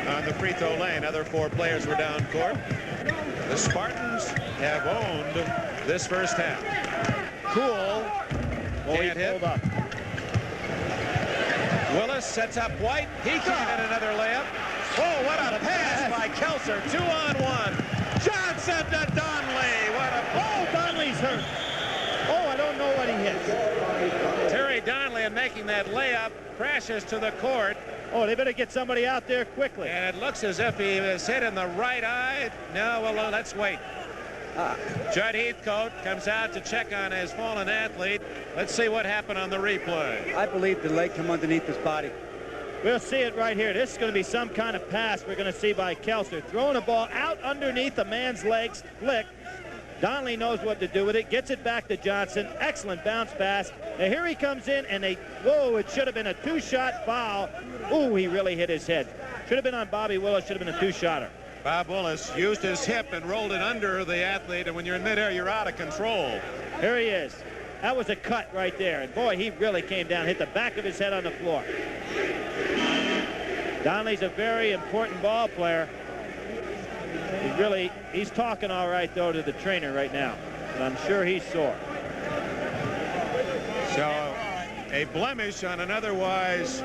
on the free throw lane. Other 4 players were down court. The Spartans have owned this first half. Cool. Can't hit. Up. Willis sets up White. He can't hit another layup. Oh, what a pass by Kelser. 2-on-1. Johnson to Donnelly. What a... Oh, Donnelly's hurt. Oh, I don't know what he hit. Terry Donnelly, in making that layup, crashes to the court. Oh, they better get somebody out there quickly. And it looks as if he was hit in the right eye. No, well, let's wait. Judd Heathcote comes out to check on his fallen athlete. Let's see what happened on the replay. I believe the leg come underneath his body. We'll see it right here. This is going to be some kind of pass we're going to see by Kelser. Throwing a ball out underneath a man's legs, flick. Donnelly knows what to do with it, gets it back to Johnson. Excellent bounce pass. Now here he comes in, and whoa, it should have been a 2-shot foul. Ooh, he really hit his head. Should have been on Bobby Willis, should have been a 2-shotter. Bob Willis used his hip and rolled it under the athlete, and when you're in midair, you're out of control. Here he is. That was a cut right there, and boy, he really came down, hit the back of his head on the floor. Donnelly's a very important ball player. He's talking all right, though, to the trainer right now, and I'm sure he's sore. So a blemish on an otherwise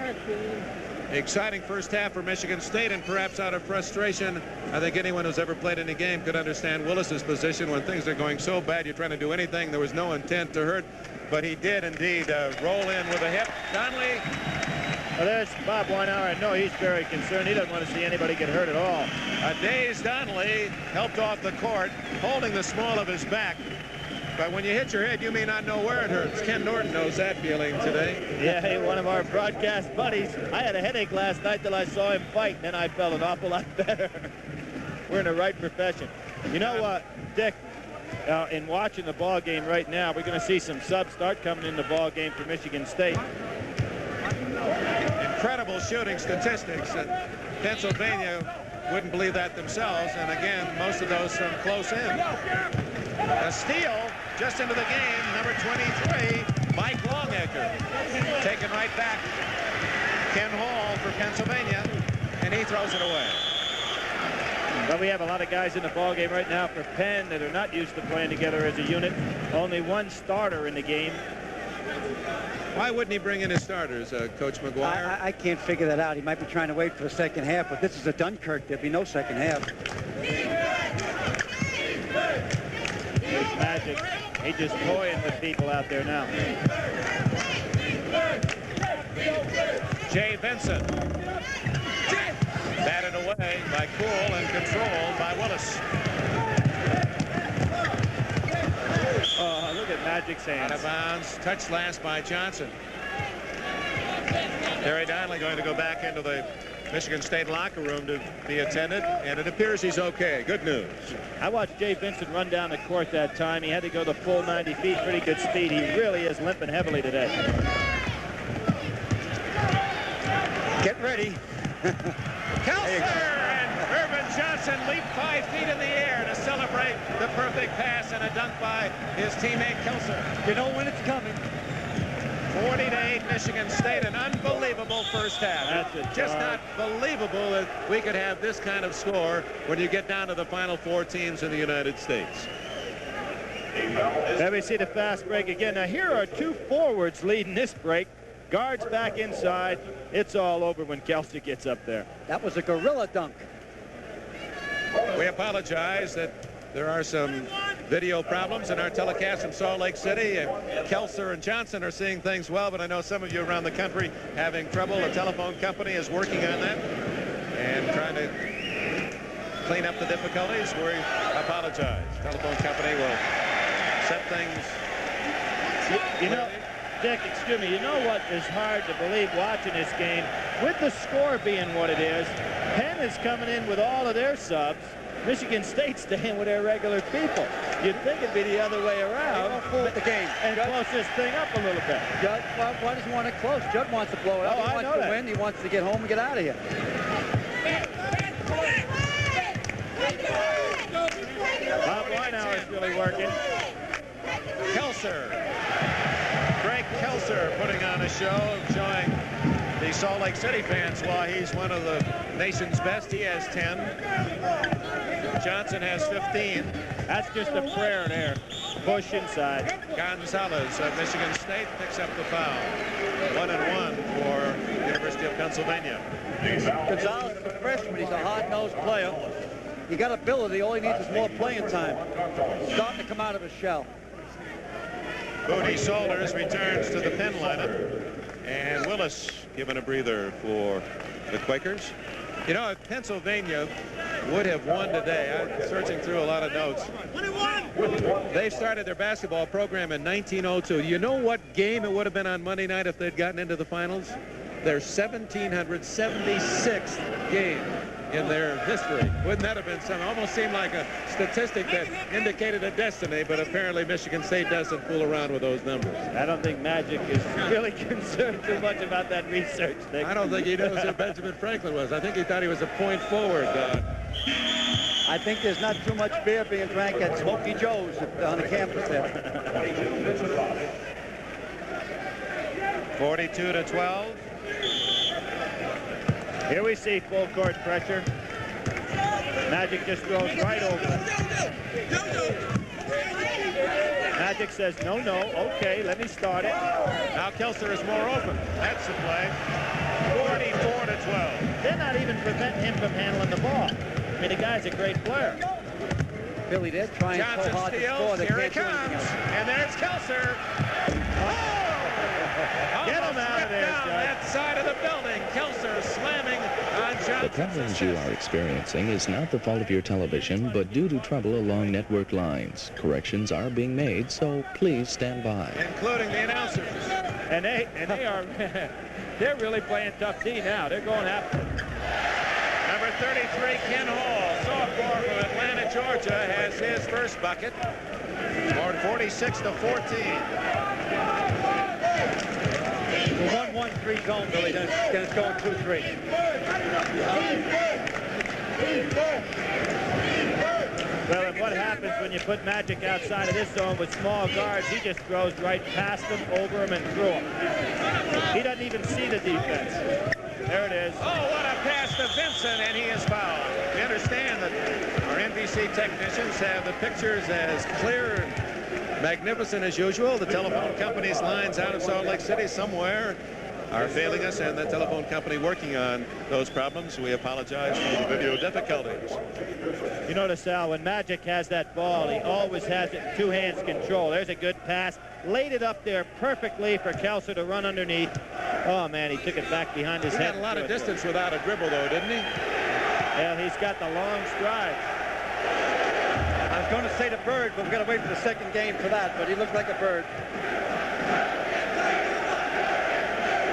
exciting first half for Michigan State, and perhaps out of frustration, I think anyone who's ever played any game could understand Willis's position when things are going so bad. You're trying to do anything. There was no intent to hurt, but he did indeed roll in with a hip. Donnelly. Well, there's Bob Weinauer. I know he's very concerned. He doesn't want to see anybody get hurt at all. A dazed Donnelly helped off the court, holding the small of his back. But when you hit your head, you may not know where it hurts. Ken Norton knows that feeling today. Yeah, hey, one of our broadcast buddies. I had a headache last night till I saw him fight, and then I felt an awful lot better. We're in the right profession. You know what, Dick? In watching the ball game right now, we're going to see some subs start coming in the ball game for Michigan State. Incredible shooting statistics. Pennsylvania wouldn't believe that themselves, and again, most of those from close in. A steal just into the game, number 23, Mike Longacre. Taken right back. Ken Hall for Pennsylvania, and he throws it away. But we have a lot of guys in the ball game right now for Penn that are not used to playing together as a unit. Only one starter in the game. Why wouldn't he bring in his starters, Coach McGuire? I can't figure that out. He might be trying to wait for the second half, but this is a Dunkirk. There'll be no second half. There's Magic. He's just toying with people out there now. Jay Vincent. Batted away by Cool and controlled by Willis. Oh, look at Magic's hands. Out of bounds. Touched last by Johnson. Terry Donnelly going to go back into the Michigan State locker room to be attended, and it appears he's okay. Good news. I watched Jay Vincent run down the court that time. He had to go the full 90 feet, pretty good speed. He really is limping heavily today. Get ready. Kelser and Irvin Johnson leap 5 feet in the air to celebrate the perfect pass and a dunk by his teammate Kelser. You know when it's coming. 40-8 Michigan State, an unbelievable first half. It's just not believable that we could have this kind of score when you get down to the final 4 teams in the United States. Let me see the fast break again. Now here are 2 forwards leading this break. Guards back inside. It's all over when Kelser gets up there. That was a gorilla dunk. We apologize that there are some video problems in our telecast from Salt Lake City. Kelser and Johnson are seeing things well, but I know some of you around the country having trouble. The telephone company is working on that and trying to clean up the difficulties. We apologize. Telephone company will set things. You know, Dick, excuse me, you know what is hard to believe watching this game? With the score being what it is, Penn is coming in with all of their subs. Michigan State staying with their regular people. You'd think it'd be the other way around. The game. And close this thing up a little bit. Judd, why does he want it close? Judd wants to blow it up. Oh, he wants to win. He wants to get home and get out of here. Bob Weinauer is really working. Kelser. Greg Kelser putting on a show, showing the Salt Lake City fans why he's one of the nation's best. He has 10. Johnson has 15. That's just a prayer there. Push inside. Gonzalez of Michigan State picks up the foul. 1-1 for University of Pennsylvania. Gonzalez is a freshman. He's a hard-nosed player. He got ability. All he needs is more playing time. He's starting to come out of his shell. Booty Solders returns to the Penn lineup. And Willis given a breather for the Quakers. You know, if Pennsylvania would have won today, I'm searching through a lot of notes. They started their basketball program in 1902. You know what game it would have been on Monday night if they'd gotten into the finals? Their 1776th game in their history. Wouldn't that have been something? Almost seemed like a statistic that indicated a destiny, but apparently Michigan State doesn't fool around with those numbers. I don't think Magic is really concerned too much about that research thing. I don't think he knows who Benjamin Franklin was. I think he thought he was a point forward. I think there's not too much beer being drank at Smokey Joe's on the campus there. 42-12. Here we see full court pressure. Magic just throws right over it. Magic says, no, okay, let me start it. Now Kelser is more open. That's the play. 44-12. They're not even preventing him from handling the ball. I mean, the guy's a great player. Billy, they're trying Johnson so hard to steals. score. They Here can't it do anything comes. else. And there's Kelser. Get him out of there, down Judge. that side of the building. Kelser slamming on Johnson. The problems you are experiencing is not the fault of your television, but due to trouble along network lines. Corrections are being made, so please stand by. Including the announcers. And they are, they're really playing tough D now. They're going after it. Number 33, Ken Hall, sophomore from Atlanta, Georgia, has his first bucket. Scored 46-14. The 1-1-3 zone, Billy, then it's going 2-3. Well, and what happens when you put Magic outside of this zone with small guards? He just throws right past them, over them, and through them. He doesn't even see the defense. There it is. Oh, what a pass to Vincent, and he is fouled. We understand that our NBC technicians have the pictures as clear and magnificent as usual. The telephone company's lines out of Salt Lake City somewhere are failing us, and the telephone company working on those problems. We apologize for the video difficulties. You notice, Sal, when Magic has that ball, he always has it in two hands control. There's a good pass. Laid it up there perfectly for Kelser to run underneath. Oh, man, he took it back behind his He head. had a lot of distance without a dribble, though, didn't he? Yeah, he's got the long stride. I was going to say the bird, but we've got to wait for the second game for that, but he looked like a bird.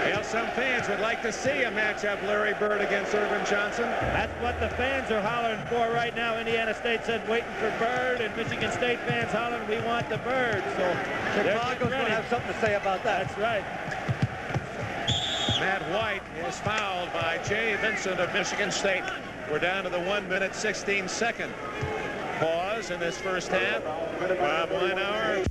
Well, some fans would like to see a matchup, Larry Bird against Irvin Johnson. That's what the fans are hollering for right now. Indiana State said waiting for Bird, and Michigan State fans hollering we want the Bird. So Chicago's going to have something to say about that. That's right. Matt White is fouled by Jay Vincent of Michigan State. We're down to the 1-minute-16-second pause in this first half. Bob Weinauer.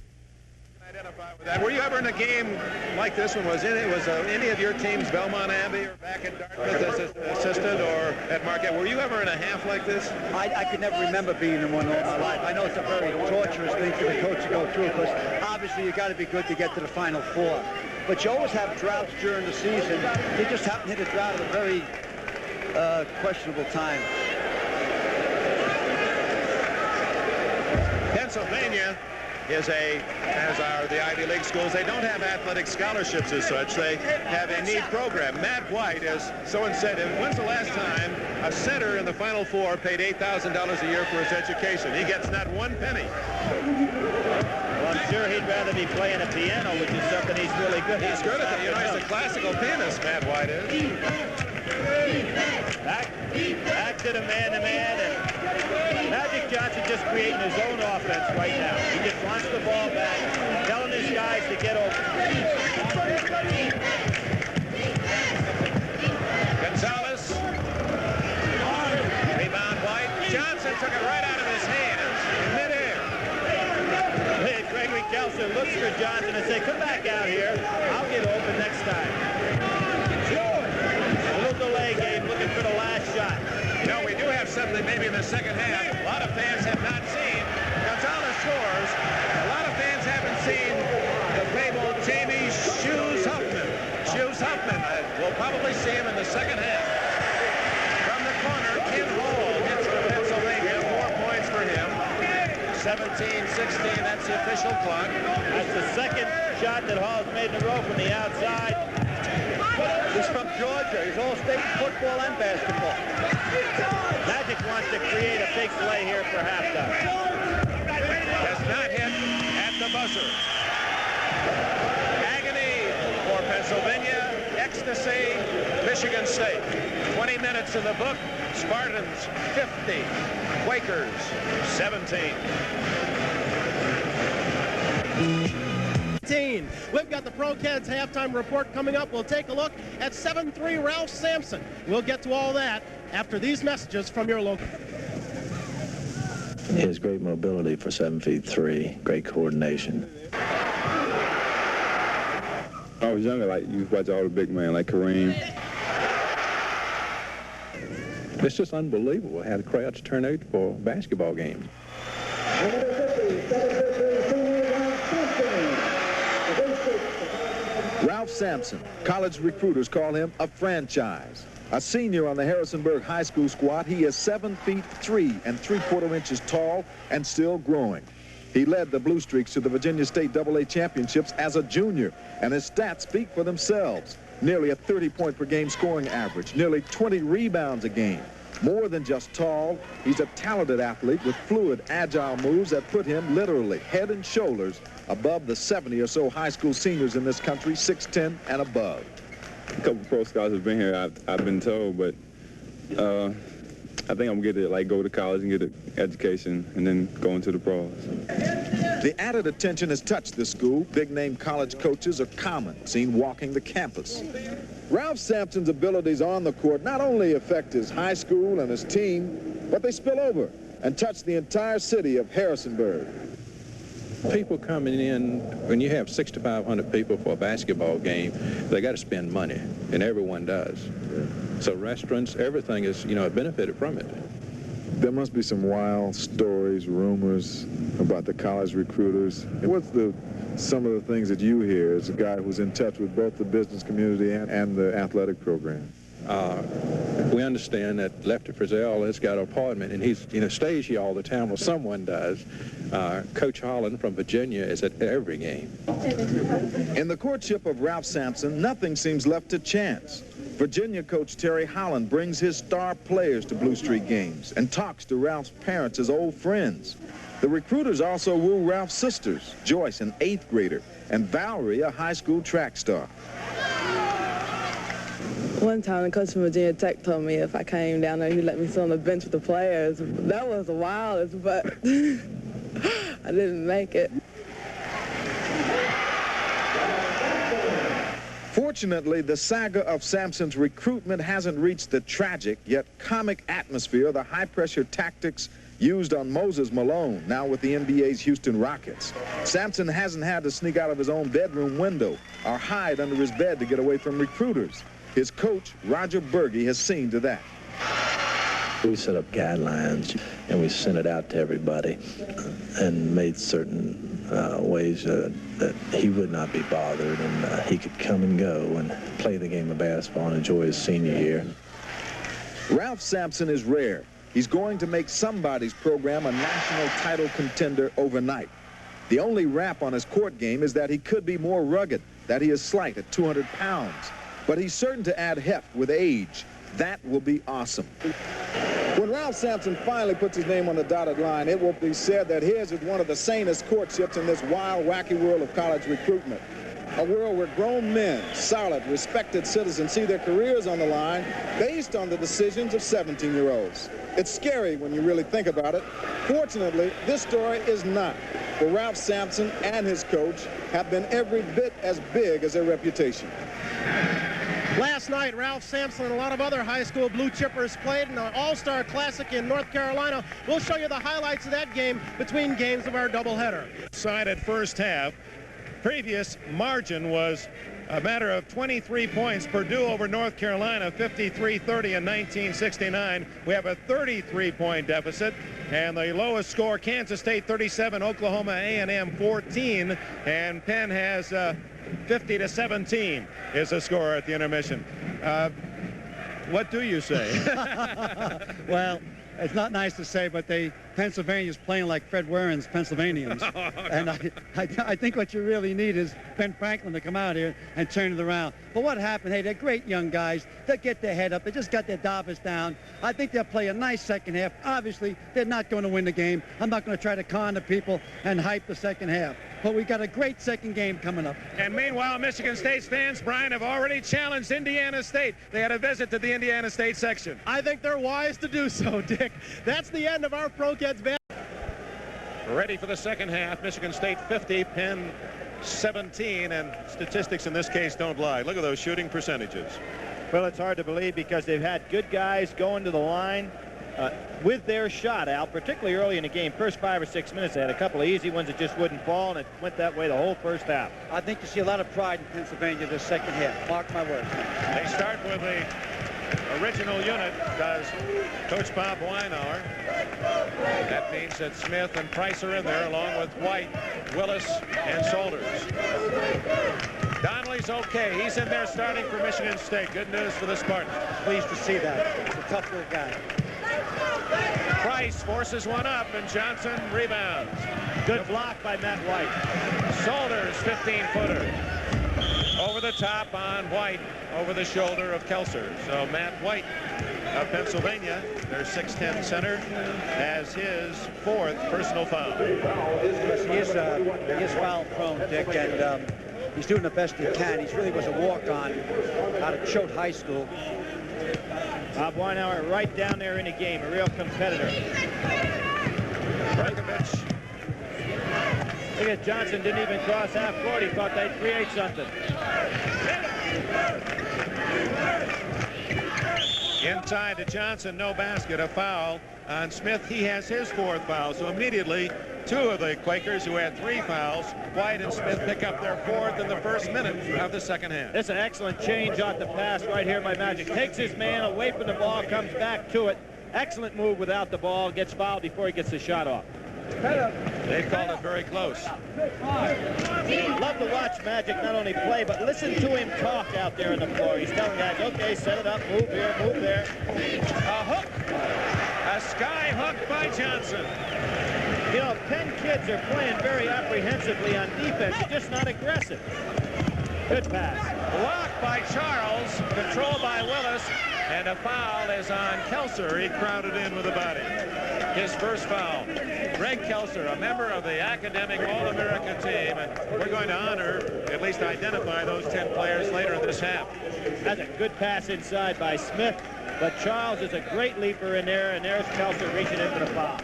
Were you ever in a game like this one? Was any of your teams, Belmont Abbey or back in Dartmouth as an assistant or at Marquette? Were you ever in a half like this? I could never remember being in one all my life. I know it's a very torturous thing for the coach to go through because obviously you got to be good to get to the Final Four. But you always have droughts during the season. They just happen to hit a drought at a very questionable time. Pennsylvania is as are the Ivy League schools. They don't have athletic scholarships as such. They have a need program. Matt White, as someone said, when's the last time a center in the Final Four paid $8,000 a year for his education? He gets not one penny. Well, I'm sure he'd rather be playing a piano, which is something he's really good at. He's good at it. You know, he's a classical pianist, Matt White is. Back to the man-to-man, and Magic Johnson just creating his own offense right now. He just wants the ball back, telling his guys to get open. Gonzalez. Rebound White. Johnson took it right out of his hands in midair. Hey, Gregory Kelser looks for Johnson and say, come back out here. I'll get open next time. A little delay game, looking for the last shot. You know, we do have something maybe in the second half a lot of fans have not seen. Gonzalez scores. A lot of fans haven't seen the fabled Jamie Shoes Huffman. Shoes Huffman. We'll probably see him in the second half. From the corner, Ken Hall gets for Pennsylvania. 4 points for him. 17-16, that's the official clock. That's the second shot that Hall's made in a row from the outside. He's from Georgia. He's all-state football and basketball. Magic wants to create a big play here for halftime. Does not hit at the buzzer. Agony for Pennsylvania. Ecstasy, Michigan State. 20 minutes in the book. Spartans 50. Quakers 17. We've got the Pro Kids halftime report coming up. We'll take a look at 7'3" Ralph Sampson. We'll get to all that after these messages from your local. He has great mobility for 7'3", great coordination. I was younger, like you watch all the big men like Kareem. It's just unbelievable how the crowds turn out for basketball games. Number 50, 7'3", senior Ralph Sampson. Ralph Sampson. College recruiters call him a franchise. A senior on the Harrisonburg High School squad, he is 7 feet 3 and 3/4 inches tall and still growing. He led the Blue Streaks to the Virginia State AA championships as a junior, and his stats speak for themselves. Nearly a 30-point-per-game scoring average, nearly 20 rebounds a game. More than just tall, he's a talented athlete with fluid, agile moves that put him literally head and shoulders above the 70 or so high school seniors in this country, 6'10" and above. A couple pro scouts have been here, I've been told, but I think I'm going to go to college and get an education and then go into the pros. The added attention has touched this school. Big-name college coaches are common, seen walking the campus. Ralph Sampson's abilities on the court not only affect his high school and his team, but they spill over and touch the entire city of Harrisonburg. People coming in, when you have 6,500 people for a basketball game, they got to spend money, and everyone does. So restaurants, everything is, benefited from it. There must be some wild stories, rumors about the college recruiters. What's some of the things that you hear as a guy who's in touch with both the business community and the athletic program? We understand that Lefty Frizzell has got an apartment, and he's stays here all the time, or someone does. Coach Holland from Virginia is at every game. In the courtship of Ralph Sampson, nothing seems left to chance. Virginia coach Terry Holland brings his star players to Blue Streak games and talks to Ralph's parents as old friends. The recruiters also woo Ralph's sisters, Joyce, an 8th grader, and Valerie, a high school track star. One time, the coach from Virginia Tech told me if I came down there, he'd let me sit on the bench with the players. That was the wildest, but I didn't make it. Fortunately, the saga of Sampson's recruitment hasn't reached the tragic yet comic atmosphere of the high-pressure tactics used on Moses Malone, now with the NBA's Houston Rockets. Sampson hasn't had to sneak out of his own bedroom window or hide under his bed to get away from recruiters. His coach, Roger Berge, has seen to that. We set up guidelines, and we sent it out to everybody and made certain ways that he would not be bothered, and he could come and go and play the game of basketball and enjoy his senior year. Ralph Sampson is rare. He's going to make somebody's program a national title contender overnight. The only rap on his court game is that he could be more rugged, that he is slight at 200 pounds. But he's certain to add heft with age. That will be awesome. When Ralph Sampson finally puts his name on the dotted line, it will be said that his is one of the sanest courtships in this wild, wacky world of college recruitment. A world where grown men, solid, respected citizens see their careers on the line based on the decisions of 17-year-olds. It's scary when you really think about it. Fortunately, this story is not. For Ralph Sampson and his coach have been every bit as big as their reputation. Last night, Ralph Sampson and a lot of other high school blue chippers played in an All-Star Classic in North Carolina. We'll show you the highlights of that game between games of our doubleheader. Side at first half. Previous margin was a matter of 23 points. Purdue over North Carolina, 53-30 in 1969. We have a 33-point deficit. And the lowest score, Kansas State 37, Oklahoma A&M 14. And Penn has 50-17 is the score at the intermission. What do you say? Well, it's not nice to say, but Pennsylvania's playing like Fred Warren's Pennsylvanians. And I think what you really need is Ben Franklin to come out here and turn it around. But what happened, hey, they're great young guys. They'll get their head up. They just got their dobbers down. I think they'll play a nice second half. Obviously, they're not going to win the game. I'm not going to try to con the people and hype the second half. But we got a great second game coming up. And meanwhile, Michigan State's fans, Brian, have already challenged Indiana State. They had a visit to the Indiana State section. I think they're wise to do so, Dick. That's the end of our Pro Kids band. Ready for the second half. Michigan State 50, Penn 17, and statistics in this case don't lie. Look at those shooting percentages. Well, it's hard to believe because they've had good guys going to the line with their shot, Al, particularly early in the game. First 5 or 6 minutes, they had a couple of easy ones that just wouldn't fall, and it went that way the whole first half. I think you see a lot of pride in Pennsylvania this second half. Mark my words. They start with the original unit, does Coach Bob Weinauer. That means that Smith and Price are in there, along with White, Willis, and Solders. Donnelly's okay. He's in there starting for Michigan State. Good news for the Spartans. Pleased to see that. He's a tough little guy. Price forces one up, and Johnson rebounds. Good block by Matt White. Solders, 15-footer. Over the top on White, over the shoulder of Kelser. So Matt White of Pennsylvania, their 6'10 center, has his 4th personal foul. He is foul prone, Dick, and he's doing the best he can. He really was a walk-on out of Choate High School. Bob Weinauer right down there in the game, a real competitor. Berkovich. Look at Johnson, didn't even cross half court. He thought they'd create something. Inside to Johnson, no basket, a foul on Smith. He has his 4th foul, so immediately 2 of the Quakers who had 3 fouls, White and Smith, pick up their 4th in the first minute of the second half. It's an excellent change off the pass right here by Magic. Takes his man away from the ball, comes back to it. Excellent move without the ball, gets fouled before he gets the shot off. They called it very close. Love to watch Magic not only play, but listen to him talk out there on the floor. He's telling guys, okay, set it up, move here, move there. A hook. A sky hook by Johnson. You know, Penn kids are playing very apprehensively on defense. They're just not aggressive. Good pass. Blocked by Charles, controlled by Willis, and a foul is on Kelser. He crowded in with the body. His first foul. Greg Kelser, a member of the academic All-American team, and we're going to honor, at least identify those 10 players later in this half. That's a good pass inside by Smith, but Charles is a great leaper in there, and there's Kelser reaching in for the foul.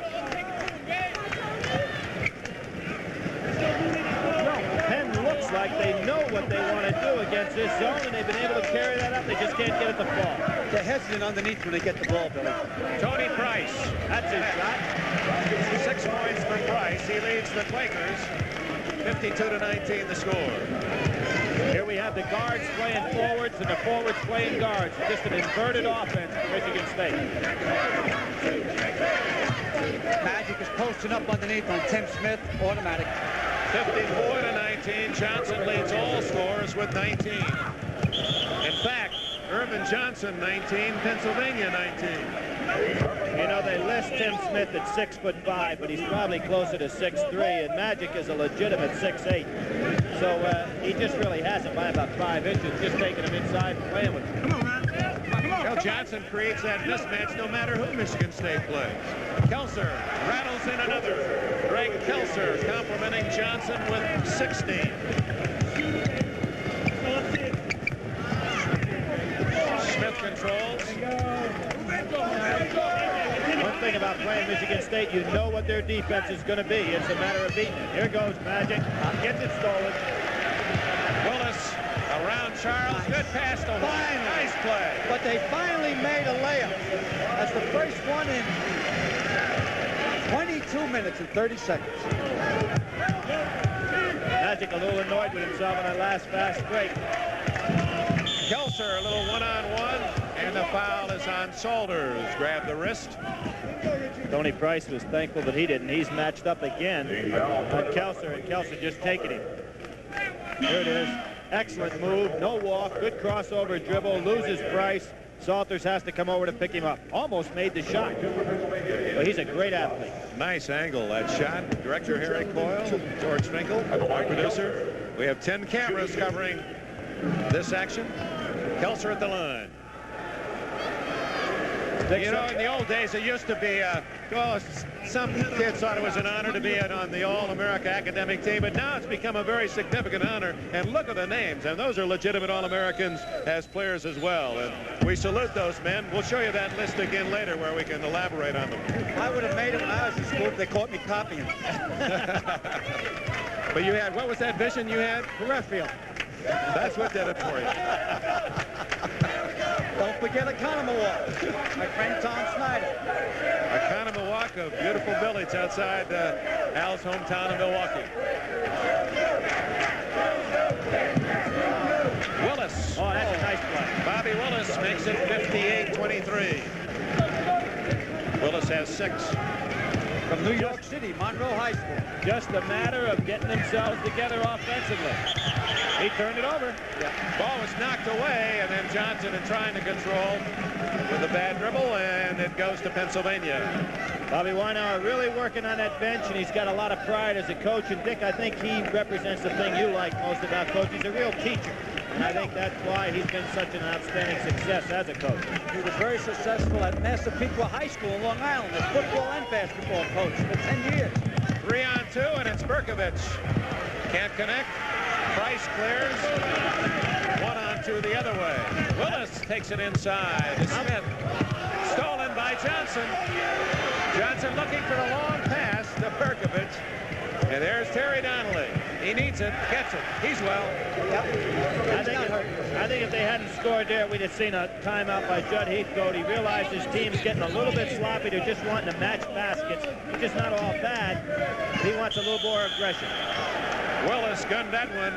Penn looks like they know what they want to do against this zone, and they've been able to carry that up. They just can't get it to fall. They're hesitant underneath when they get the ball, Billy. Tony Price. That's his shot. 6 points for Price. He leads the Quakers. 52-19 the score. Here we have the guards playing forwards and the forwards playing guards. Just an inverted offense for Michigan State. Magic is posting up underneath on Tim Smith, automatic. 54-19. Johnson leads all scorers with 19. In fact, Irvin Johnson 19, Pennsylvania 19. You know, they list Tim Smith at 6'5", but he's probably closer to 6'3", and Magic is a legitimate 6'8". So he just really has him by about 5 inches, just taking him inside and playing with him. Come on, man. Well, Johnson creates that mismatch no matter who Michigan State plays. Kelser rattles in another. Greg Kelser complimenting Johnson with 16. Smith controls. One thing about playing Michigan State, you know what their defense is going to be. It's a matter of beating it. Here goes Magic. Gets it stolen. Willis around Charles. Good pass to White. Nice play. But they finally made a layup. That's the first one in 22 minutes and 30 seconds. Magic a little annoyed with himself on that last fast break. Kelser, a little one-on-one, and the foul is on Solders. Grab the wrist. Tony Price was thankful that he didn't. He's matched up again on Kelser, and Kelser just taking him. Here it is. Excellent move. No walk. Good crossover dribble. Loses Price. Salters has to come over to pick him up. Almost made the shot. But he's a great athlete. Nice angle, that shot. Director Harry Coyle, George Finkel, our producer. We have 10 cameras covering this action. Kelser at the line. You know, in the old days, it used to be, some kids thought it was an honor to be on the All-America academic team, but now it's become a very significant honor. And look at the names, and those are legitimate All-Americans as players as well. And we salute those men. We'll show you that list again later where we can elaborate on them. I would have made it when I was in school if they caught me copying. But you had, what was that vision you had? Peripheral. That's what did it for you. Don't forget Economawalk, my friend Tom Snyder. Economawalk, a beautiful village outside Al's hometown of Milwaukee. Willis. Oh, that's a nice play. Bobby Willis makes it 58-23. Willis has 6. From New York City, Monroe High School. Just a matter of getting themselves together offensively. He turned it over. Ball was knocked away, and then Johnson in trying to control with a bad dribble, and it goes to Pennsylvania. Bobby Weinauer really working on that bench, and he's got a lot of pride as a coach. And Dick, I think he represents the thing you like most about coach. He's a real teacher. And I think that's why he's been such an outstanding success as a coach. He was very successful at Massapequa High School in Long Island as football and basketball coach for 10 years. 3-on-2, and it's Berkovich. Can't connect. Price clears. 1-on-2 the other way. Willis takes it inside to Smith. Stolen by Johnson. Johnson looking for a long pass to Berkovich. And there's Terry Donnelly. He needs it, gets it. He's well. I think if they hadn't scored there, we'd have seen a timeout by Judd Heathcote. He realized his team's getting a little bit sloppy. They're just wanting to match baskets. It's just not all bad. He wants a little more aggression. Willis gunned that one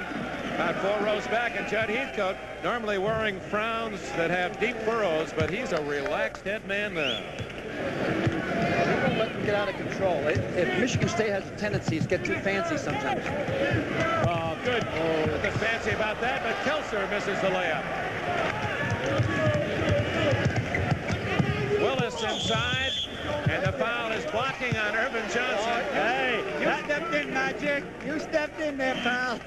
about 4 rows back, and Judd Heathcote normally wearing frowns that have deep furrows, but he's a relaxed head man now. He won't let them get out of control. If Michigan State has a tendency to get too fancy sometimes. Oh, good. Nothing fancy about that, but Kelser misses the layup. Willis inside, and the foul is blocking on Irvin Johnson. Hey, you stepped in, Magic. You stepped in there, pal.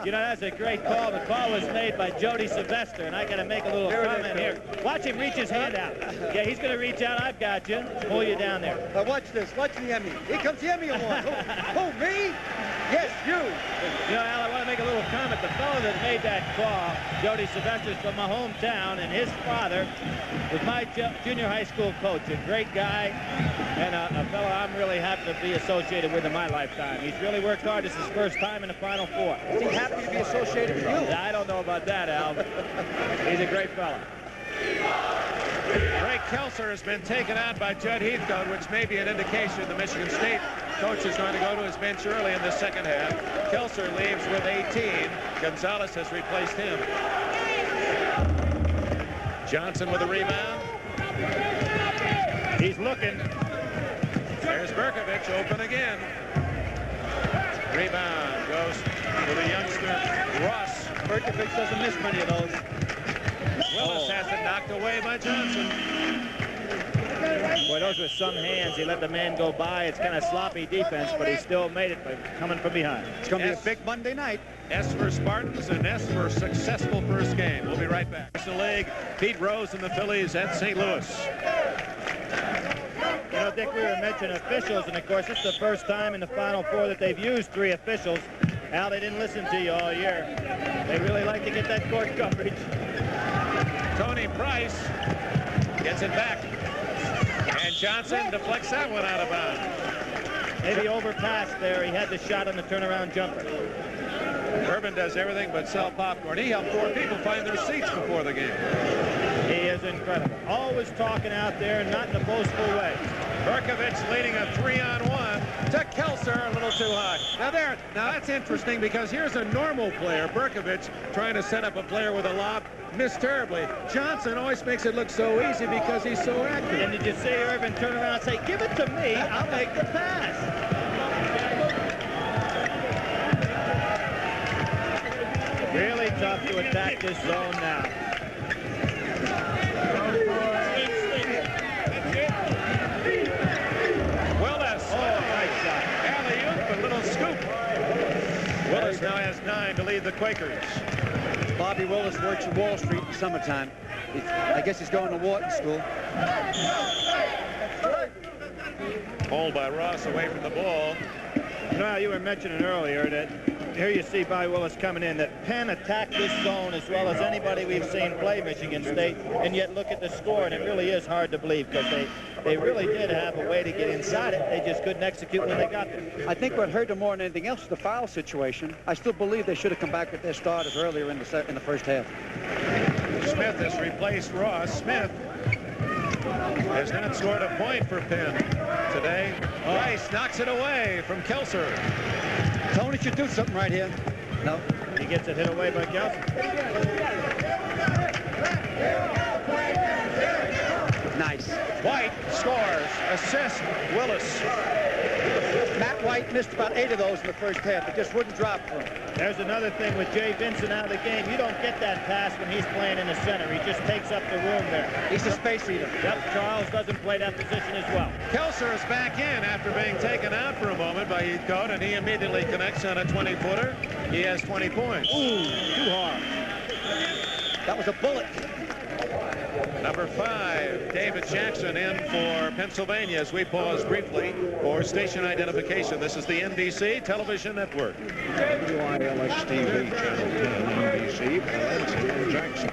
You know, that's a great call. The call was made by Jody Sylvester, and I got to make a little comment here. Watch him reach his hand out. Yeah, he's going to reach out. I've got you. Pull you down there. Now watch this. Watch the Emmy. Here comes the Emmy Award. Who, me? Yes, you. You know, Al, I want to make a little comment. The fellow that made that call, Jody Sylvester's from my hometown, and his father was my junior high school coach. A great guy, and a fellow I'm really happy to be associated with in my lifetime. He's really worked hard. This is his first time in the Final Four. Is he happy to be associated with you? I don't know about that, Al. He's a great fellow. Ray Kelser has been taken out by Judd Heathcote, which may be an indication the Michigan State coach is going to go to his bench early in the second half. Kelser leaves with 18. Gonzalez has replaced him. Johnson with a rebound. He's looking. There's Berkovich open again. Rebound goes to the youngster Ross. Berkovich doesn't miss many of those. Willis has it knocked away by Johnson. Boy, those were some hands. He let the man go by. It's kind of sloppy defense, but he still made it by coming from behind. It's going to be a big Monday night. S for Spartans and S for successful first game. We'll be right back. National League, Pete Rose and the Phillies at St. Louis. You know, Dick, we were mentioning officials, and of course, it's the first time in the Final Four that they've used 3 officials. Al, they didn't listen to you all year. They really like to get that court coverage. Tony Price gets it back. And Johnson deflects that one out of bounds. Maybe overpassed there. He had the shot on the turnaround jumper. Urban does everything but sell popcorn. He helped 4 people find their seats before the game. He is incredible. Always talking out there, not in a boastful way. Berkovich leading a 3-on-1 to Kelser, a little too high. Now that's interesting because here's a normal player, Berkovich, trying to set up a player with a lob, missed terribly. Johnson always makes it look so easy because he's so active. And did you see Irvin turn around and say, give it to me, I'll make the pass. Really tough to attack this zone now. Willis. Oh, nice shot. Alley-oop, a little scoop. Willis now has 9 to lead the Quakers. Bobby Willis works in Wall Street in the summertime. I guess he's going to Wharton School. Hold by Ross away from the ball. Now, you were mentioning earlier that here you see Bobby Willis coming in, that Penn attacked this zone as well as anybody we've seen play Michigan State, and yet look at the score, and it really is hard to believe because they really did have a way to get inside it. They just couldn't execute when they got there. I think what hurt them more than anything else is the foul situation. I still believe they should have come back with their starters earlier in the first half. Smith has replaced Ross. Smith has not scored a point for Penn today. Rice knocks it away from Kelser. Tony should do something right here. No. He gets it hit away by Kelser. Nice. White scores. Assist Willis. Matt White missed about 8 of those in the first half. It just wouldn't drop for him. There's another thing with Jay Vincent out of the game. You don't get that pass when he's playing in the center. He just takes up the room there. He's a space eater. Yep, Charles doesn't play that position as well. Kelser is back in after being taken out for a moment by Heathcote, and he immediately connects on a 20-footer. He has 20 points. Ooh, too hard. That was a bullet. Number 5, David Jackson in for Pennsylvania as we pause briefly for station identification. This is the NBC Television Network. WILX-TV, Channel 10, NBC, David Jackson.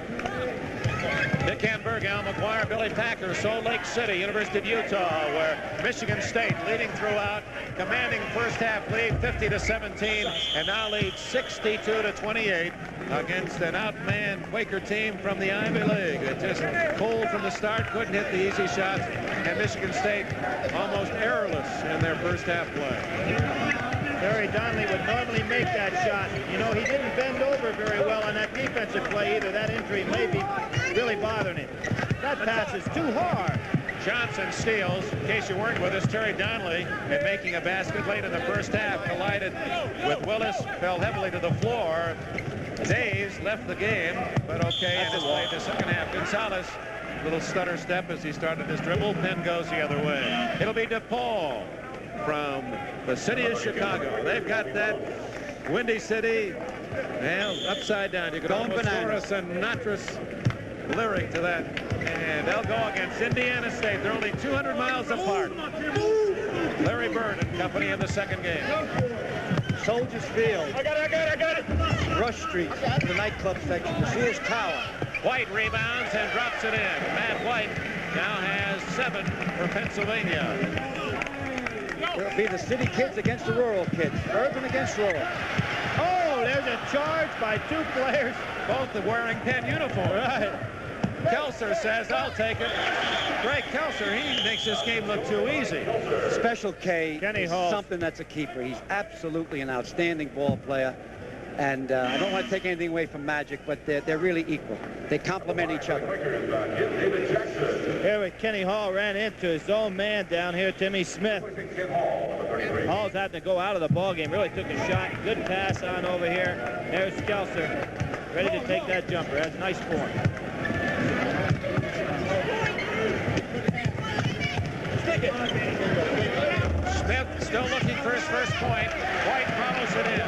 Dick Hamburg, Al McGuire, Billy Packer, Salt Lake City, University of Utah, where Michigan State leading throughout, commanding first half lead 50-17, and now leads 62-28 against an outmanned Quaker team from the Ivy League. It just pulled from the start, couldn't hit the easy shots, and Michigan State almost errorless in their first half play. Terry Donnelly would normally make that shot. You know, he didn't bend over very well on that defensive play either. That injury may be really bothering him. That pass is too hard. Johnson steals. In case you weren't with us, Terry Donnelly, in making a basket late in the first half, collided with Willis, fell heavily to the floor. Days left the game, but okay, and has played the second half. Gonzalez, little stutter step as he started his dribble. Penn goes the other way. It'll be DePaul from the city of Chicago. They've got that Windy City, well, upside down. You could almost throw a Sinatra's lyric to that. And they'll go against Indiana State. They're only 200 miles apart. Larry Bird and company in the second game. Soldiers Field. I got it. Rush Street, the nightclub section, the Sears Tower. White rebounds and drops it in. Matt White now has 7 for Pennsylvania. It'll be the city kids against the rural kids. Urban against rural. Oh, there's a charge by 2 players. Both wearing Penn uniforms. Right. Kelser says, I'll take it. Greg Kelser, he makes this game look too easy. Special K Kenny is Hall. something that's a keeper. He's absolutely an outstanding ball player. And I don't want to take anything away from Magic, but they're really equal. They complement each other. Here with Kenny Hall ran into his own man down here, Timmy Smith. Hall's having to go out of the ball game. Really took a shot. Good pass on over here. There's Kelser, ready to take that jumper. That's a nice form. Smith still looking for his first point. White follows it in.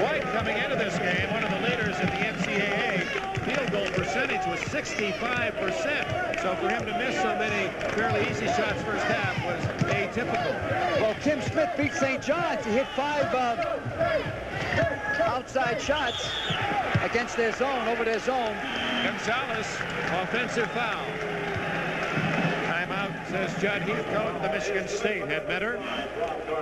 White coming into this game, one of the leaders in the NCAA field goal percentage was 65%. So for him to miss so many fairly easy shots first half was atypical. Well, Tim Smith beat St. John's. He hit 5 outside shots against their zone, over their zone. Gonzalez, offensive foul. Timeout, says Judd Heathcote. The Michigan State headmitter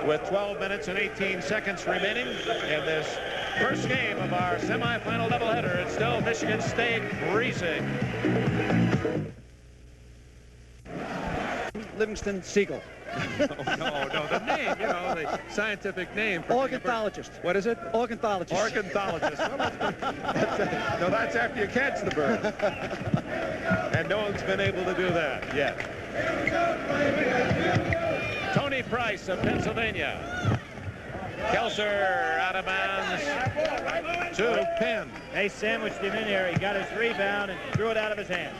with 12 minutes and 18 seconds remaining in this first game of our semifinal doubleheader. It's still Michigan State freezing. Livingston Siegel. No, the name, you know, the scientific name. For Ornithologist. What is it? Ornithologist. Ornithologist. No, that's after you catch the bird. And no one's been able to do that yet. Tony Price of Pennsylvania. Kelser out of bounds to Penn. They sandwiched him in there. He got his rebound and threw it out of his hand.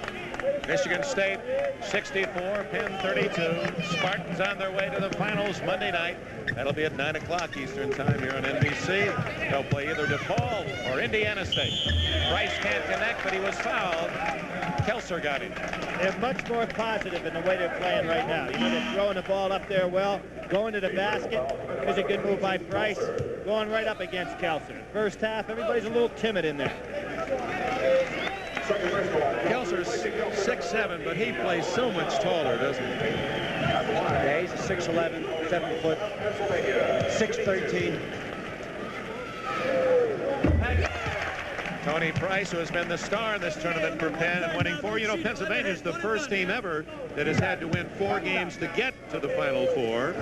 Michigan State 64, Penn 32. Spartans on their way to the finals Monday night. That'll be at 9 o'clock Eastern time here on NBC. They'll play either DePaul or Indiana State. Price can't connect, but he was fouled. Kelser got him. They're much more positive in the way they're playing right now. You know, they're throwing the ball up there well, going to the basket. There's a good move by Price, going right up against Kelser. First half, everybody's a little timid in there. Kelser's 6'7", but he plays so much taller, doesn't he? Yeah, he's a 6'11", 7 foot, 6'13". Tony Price, who has been the star in this tournament for Penn and winning 4. You know, Pennsylvania's the first team ever that has had to win 4 games to get to the Final Four.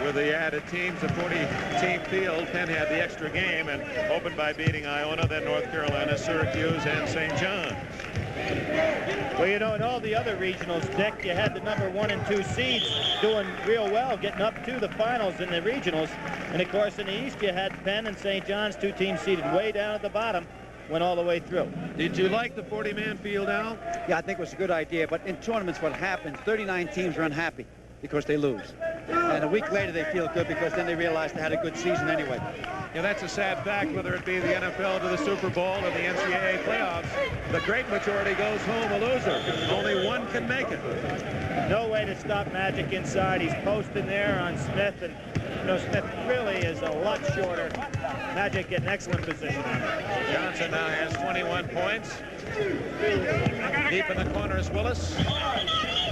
With the added teams, a 40-team field, Penn had the extra game and opened by beating Iona, then North Carolina, Syracuse, and St. John's. Well, you know, in all the other regionals, Dick, you had the number 1 and 2 seeds doing real well, getting up to the finals in the regionals. And, of course, in the East, you had Penn and St. John's, 2 teams seated way down at the bottom, went all the way through. Did you like the 40-man field, Al? Yeah, I think it was a good idea. But in tournaments, what happens, 39 teams are unhappy because they lose. And a week later, they feel good because then they realize they had a good season anyway. Yeah, that's a sad fact, whether it be the NFL to the Super Bowl or the NCAA playoffs. The great majority goes home a loser. Only one can make it. No way to stop Magic inside. He's posting there on Smith, and you know, Smith really is a lot shorter. Magic in excellent position on it. Johnson now has 21 points. Deep in the corner is Willis.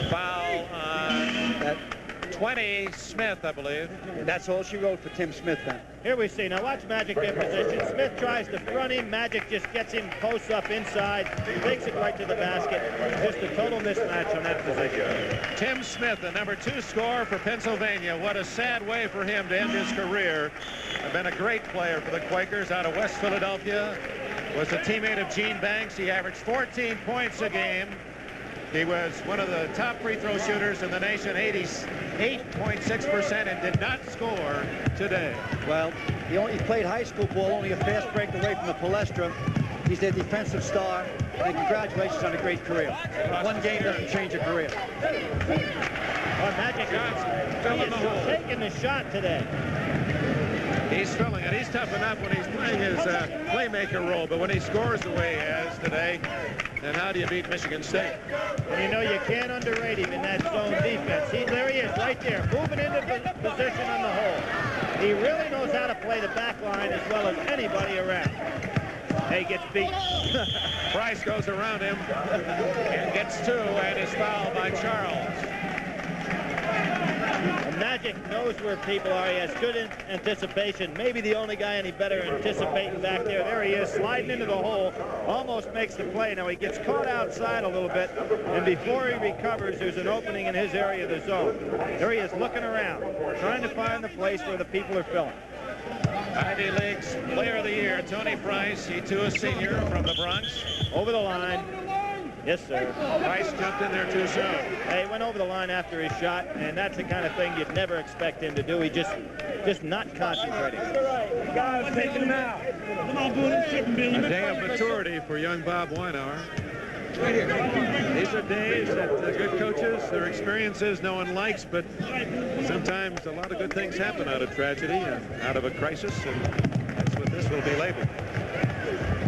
Foul on 20, Smith, I believe. That's all she wrote for Tim Smith then. Here we see, now watch Magic in position. Smith tries to front him. Magic just gets him posts up inside, takes it right to the basket. Just a total mismatch on that position. Tim Smith, the number 2 scorer for Pennsylvania. What a sad way for him to end his career. Been a great player for the Quakers out of West Philadelphia. Was a teammate of Gene Banks. He averaged 14 points a game. He was one of the top free throw shooters in the nation, 88.6%, and did not score today. Well, he played high school ball, only a fast break away from the palestra. He's their defensive star, and congratulations on a great career. One game doesn't change a career. Well, Magic is taking the shot today. He's filling it. He's tough enough when he's playing his playmaker role, but when he scores the way he has today, then how do you beat Michigan State? And you know, you can't underrate him in that zone defense. There he is, right there, moving into position on the hole. He really knows how to play the back line as well as anybody around. He gets beat. Price goes around him and gets 2 and is fouled by Charles. Magic knows where people are. He has good anticipation. Maybe the only guy any better anticipating back there. There he is, sliding into the hole. Almost makes the play. Now he gets caught outside a little bit, and before he recovers, there's an opening in his area of the zone. There he is, looking around, trying to find the place where the people are filling. Ivy League's Player of the Year, Tony Price. He too a senior from the Bronx. Over the line. Yes, sir. Price jumped in there too soon. He went over the line after his shot, and that's the kind of thing you'd never expect him to do. He just not concentrating. Guys, taking him out. A day of maturity for young Bob Weinauer. These are days that good coaches, their experiences no one likes, but sometimes a lot of good things happen out of tragedy and out of a crisis, and that's what this will be labeled.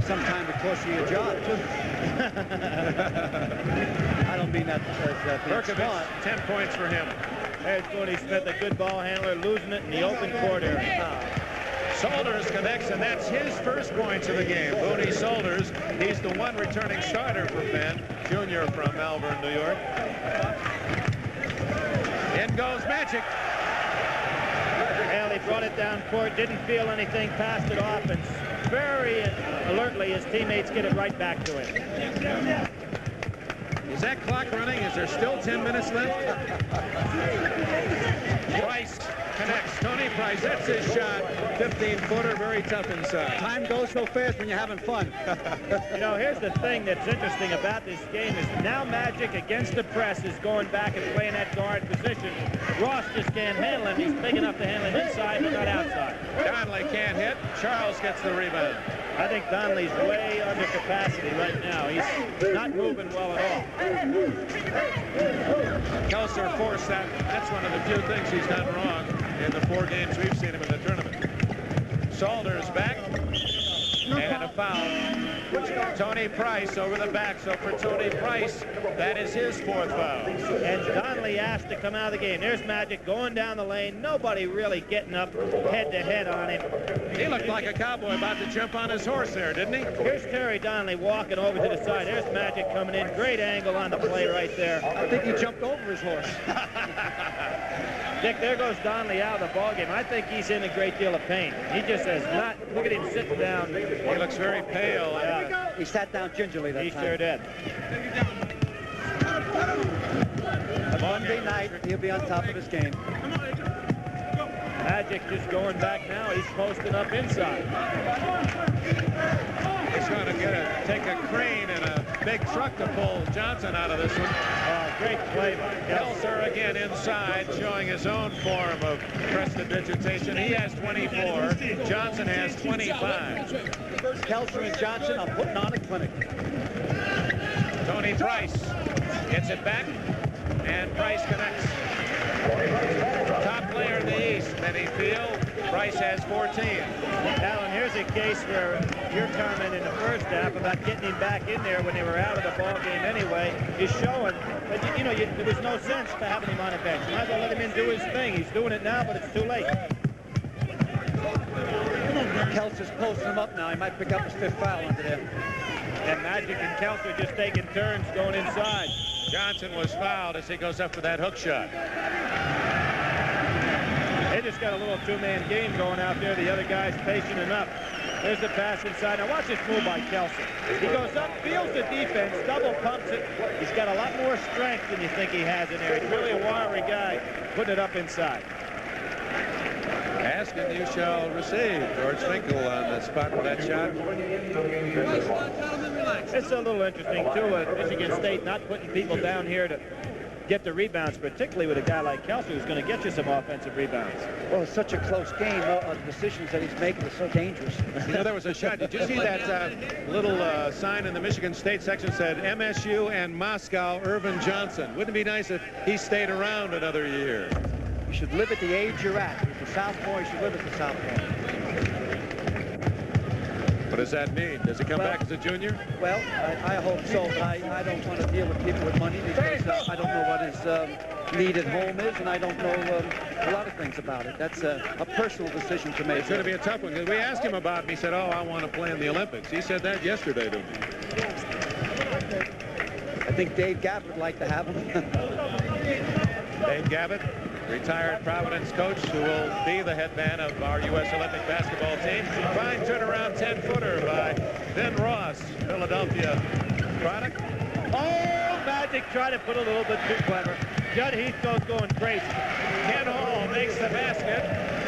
Sometimes it costs you your job, too. I don't mean that as Perkovich, 10 points for him. There's Tony Smith, a good ball handler, losing it in the open court area. Solders connects, and that's his first points of the game. Booney Solders, he's the one returning starter for Penn, junior from Malvern, New York. In goes Magic. Well, he brought it down court, didn't feel anything, passed it off, and very alertly his teammates get it right back to him. Is that clock running? Is there still 10 minutes left? Price connects. Tony Price, that's his shot. 15-footer, very tough inside. Time goes so fast when you're having fun. You know, here's the thing that's interesting about this game is now Magic against the press is going back and playing that guard position. Ross just can't handle him. He's big enough to handle him inside, but not outside. Donnelly can't hit. Charles gets the rebound. I think Donnelly's way under capacity right now. He's not moving well at all. Kelser forced that. That's one of the few things he's done wrong in the 4 games we've seen him in the tournament. Saunders back. And a foul. Tony Price over the back. So for Tony Price, that is his 4th foul. And Donnelly asked to come out of the game. There's Magic going down the lane. Nobody really getting up head-to-head on him. He looked like a cowboy about to jump on his horse there, didn't he? Here's Terry Donnelly walking over to the side. There's Magic coming in. Great angle on the play right there. I think he jumped over his horse. Dick, there goes Donnelly out of the ballgame. I think he's in a great deal of pain. He just has not. Look at him sitting down. He looks very pale. He sat down gingerly that time. He time. sure did. Monday night, he'll be on top of his game. Magic just going back now. He's posting up inside. He's going to take a crane and a big truck to pull Johnson out of this one. Great play by Kelser again inside, showing his own form of prestidigitation. He has 24. Johnson has 25. Kelser and Johnson are putting on a clinic. Tony Price gets it back, and Price connects. Top player in the East, many feel. Price has 14. Alan, here's a case where your comment in the first half about getting him back in there when they were out of the ball game anyway is showing that, there was no sense to having him on the bench. You might as well let him in do his thing. He's doing it now, but it's too late. Kelser's posting him up now. He might pick up his 5th foul under there. And Magic and Kelser just taking turns going inside. Johnson was fouled as he goes up for that hook shot. They just got a little two-man game going out there. The other guy's patient enough. There's the pass inside. Now watch this move by Kelser. He goes up, feels the defense, double pumps it. He's got a lot more strength than you think he has in there. He's really a wiry guy putting it up inside. Ask and you shall receive. George Finkel on the spot for that shot. It's a little interesting, too, Michigan State not putting people down here to get the rebounds, particularly with a guy like Kelser who's going to get you some offensive rebounds. Well, it's such a close game. The decisions that he's making are so dangerous. There was a shot. Did you see that little sign in the Michigan State section said MSU and Moscow, Irvin Johnson? Wouldn't it be nice if he stayed around another year? You should live at the age you're at. If you're sophomore, you should live at the sophomore. What does that mean? Does he come back as a junior? Well, I hope so, but I don't want to deal with people with money because I don't know what his need at home is, and I don't know a lot of things about it. That's a personal decision to make. It's going to be a tough one, because we asked him about it, and he said, I want to play in the Olympics. He said that yesterday to me. I think Dave Gavitt would like to have him. Dave Gavitt, retired Providence coach, who will be the head man of our U.S. Olympic basketball team. Fine turnaround 10-footer by Ben Ross, Philadelphia product. Oh, Magic tried to put a little bit too clever. Judd Heathcote's going crazy. Ken Hall makes the basket,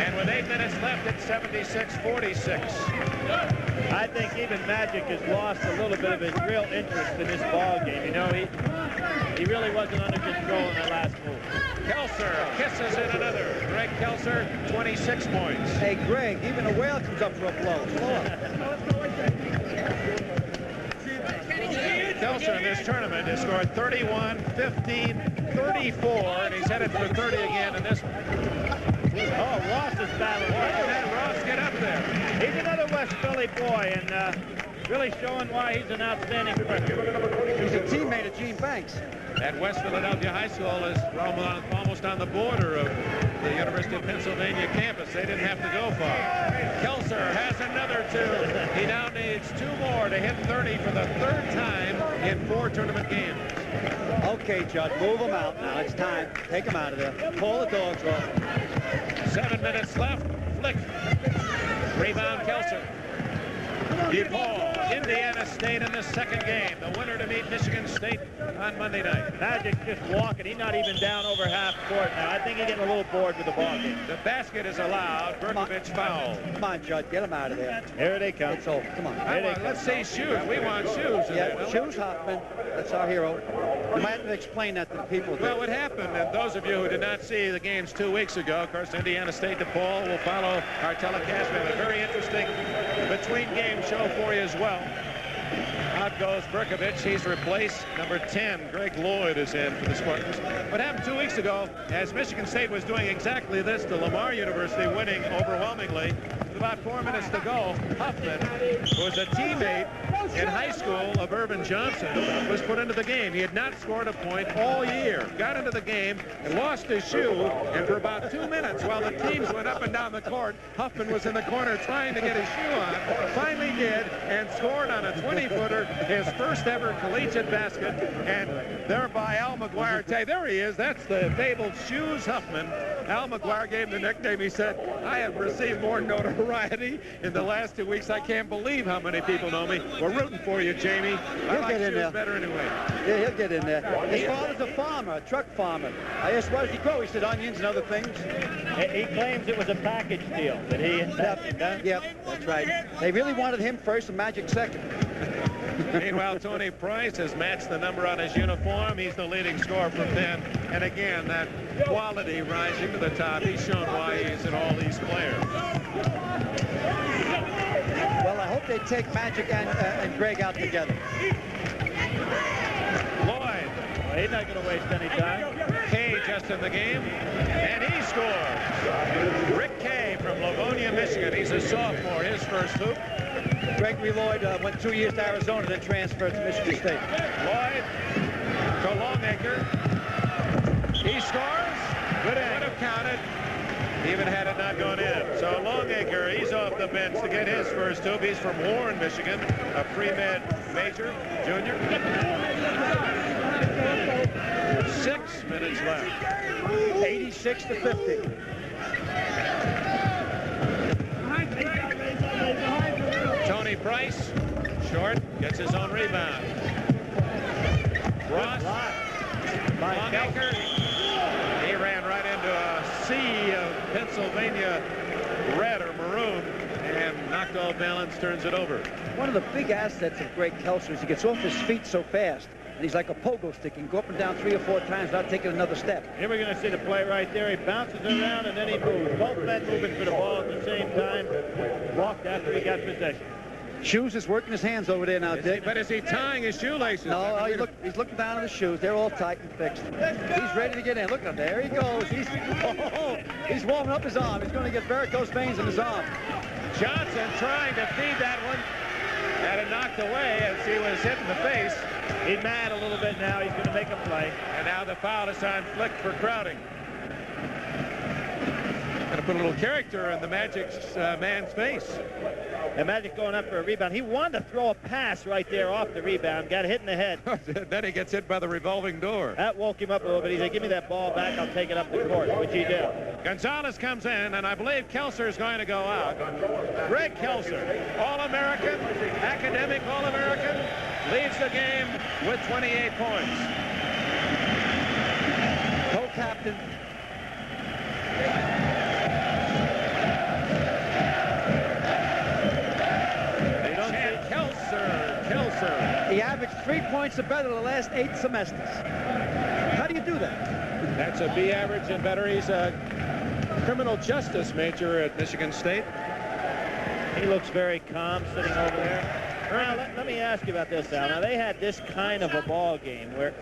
and with 8 minutes left, it's 76-46. I think even Magic has lost a little bit of his real interest in this ball game. He really wasn't under control in that last move. Kelser kisses in another. Greg Kelser, 26 points. Hey, Greg, even a whale comes up for a blow. Kelser in this tournament has scored 31, 15, 34, and he's headed for 30 again in this one. Oh, Ross is battling. Look at that Ross get up there. He's another West Philly boy, and really showing why he's an outstanding player. He's a teammate of Gene Banks. At West Philadelphia High School is almost on the border of the University of Pennsylvania campus. They didn't have to go far. Kelser has another 2. He now needs 2 more to hit 30 for the 3rd time in 4 tournament games. Okay, Judd, move them out now. It's time. Take them out of there. Pull the dogs off. 7 minutes left. Flick. Rebound Kelser. DePaul, Indiana State in the 2nd game. The winner to meet Michigan State on Monday night. Magic just walking. He's not even down over half court now. I think he's getting a little bored with the ball game. The basket is allowed. Berkovich foul. Come on, Judd. Get him out of there. Here they come. It's over. Come on. Let's see shoes. We want shoes. Yeah, shoes, Hoffman. That's our hero. You might have to explain that to the people. Well, what happened, and those of you who did not see the games 2 weeks ago, of course, Indiana State DePaul will follow our telecast. We have a very interesting between-game show for you as well. Out goes Berkovich. He's replaced. Number 10, Greg Lloyd, is in for the Spartans. What happened 2 weeks ago, as Michigan State was doing exactly this to Lamar University, winning overwhelmingly, with about 4 minutes to go, Huffman, who was a teammate in high school of Irvin Johnson, was put into the game. He had not scored a point all year. Got into the game and lost his shoe, and for about 2 minutes, while the teams went up and down the court, Huffman was in the corner trying to get his shoe on. Finally did, and scored on a 20-footer, his first ever collegiate basket, and thereby Al McGuire, there he is, that's the fabled Shoes Huffman. Al McGuire gave him the nickname. He said, I have received more notoriety in the last 2 weeks. I can't believe how many people know me. We're rooting for you, Jamie. I like Shoes better anyway. Yeah, he'll get in there. His father's a farmer, a truck farmer. I asked, what does he grow? He said onions and other things. He claims it was a package deal that he invested, huh? Yep, that's right. They really wanted him first and Magic second. Meanwhile, Tony Price has matched the number on his uniform. He's the leading scorer for Penn. And again, that quality rising to the top. He's shown why he's in all these players. Well, I hope they take Magic and Greg out together. Lloyd. Well, he's not going to waste any time. Kay just in the game, and he scores. Rick Kay from Livonia, Michigan. He's a sophomore. His first hoop. Gregory Lloyd went 2 years to Arizona, then transferred to Michigan State. Lloyd to Longacre. He scores. Would have counted even had it not gone in. So Longacre, he's off the bench to get his first hoop. He's from Warren, Michigan, a pre-med major, junior. 6 minutes left. 86 to 50. Tony Price, short, gets his own rebound. Ross, Longacre, he ran right into a sea of Pennsylvania red or maroon and knocked off balance, turns it over. One of the big assets of Greg Kelser is he gets off his feet so fast. And he's like a pogo stick. He can go up and down 3 or 4 times without taking another step. Here we're going to see the play right there. He bounces around and then he moves. Both men moving for the ball at the same time. Walked after he got possession. Shoes is working his hands over there now, Dick. But is he tying his shoelaces? No, he's looking down at the shoes. They're all tight and fixed. He's ready to get in. Look at him. There he goes. He's warming up his arm. He's going to get varicose veins in his arm. Johnson trying to feed that one. Had it knocked away as he was hit in the face. He's mad a little bit now. He's going to make a play. And now the foul is on Flick for crowding. Going to put a little character in the Magic's man's face. And Magic going up for a rebound. He wanted to throw a pass right there off the rebound. Got hit in the head. Then he gets hit by the revolving door. That woke him up a little bit. He said, give me that ball back. I'll take it up the court, which he did. Gonzalez comes in, and I believe Kelser is going to go out. Greg Kelser, All-American, academic All-American, leads the game with 28 points. Co-captain. Kelser. He averaged 3 points or better the last 8 semesters. How do you do that? That's a B average and better. He's a criminal justice major at Michigan State. He looks very calm sitting over there. Now, let me ask you about this, Al. Now, they had this kind of a ball game where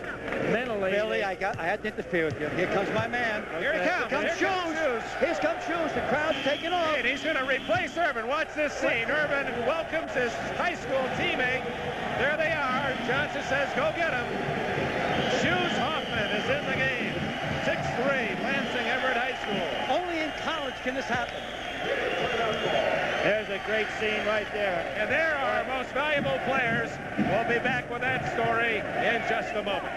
mentally... Billy, I had to interfere with you. Here comes my man. Here he comes. Here comes Shoes. Here comes Shoes. The crowd's taking off. And he's going to replace Urban. Watch this scene. Urban welcomes his high school teammate. There they are. Johnson says, go get him. Shoes Hoffman is in the game. 6'3", Lansing Everett High School. Only in college can this happen. There's a great scene right there. And there are our most valuable players. We'll be back with that story in just a moment.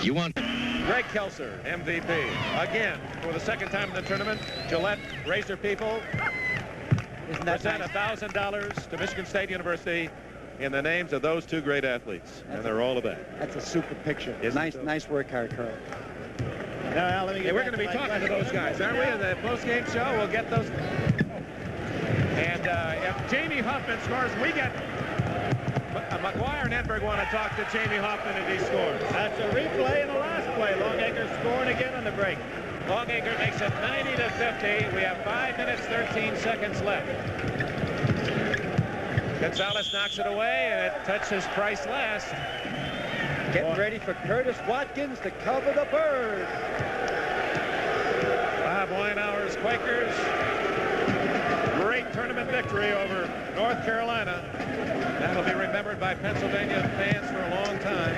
You want... Greg Kelser, MVP. Again, for the second time in the tournament, Gillette Razor people present $1,000 to Michigan State University in the names of those 2 great athletes. And they're all of that. That's a super picture. Nice work, Harry Curl. Now, Al, let me get we're going to be talking to those guys, aren't we? In the post-game show, we'll get those. And if Jamie Hoffman scores, we get... McGuire and Edberg want to talk to Jamie Hoffman if he scores. That's a replay in the last play. Longacre scoring again on the break. Longacre makes it 90-50. We have 5 minutes, 13 seconds left. Gonzalez knocks it away, and it touches Price last. Getting ready for Curtis Watkins to cover the bird. Bob Weinauer's Quakers. Great tournament victory over North Carolina. That'll be remembered by Pennsylvania fans for a long time.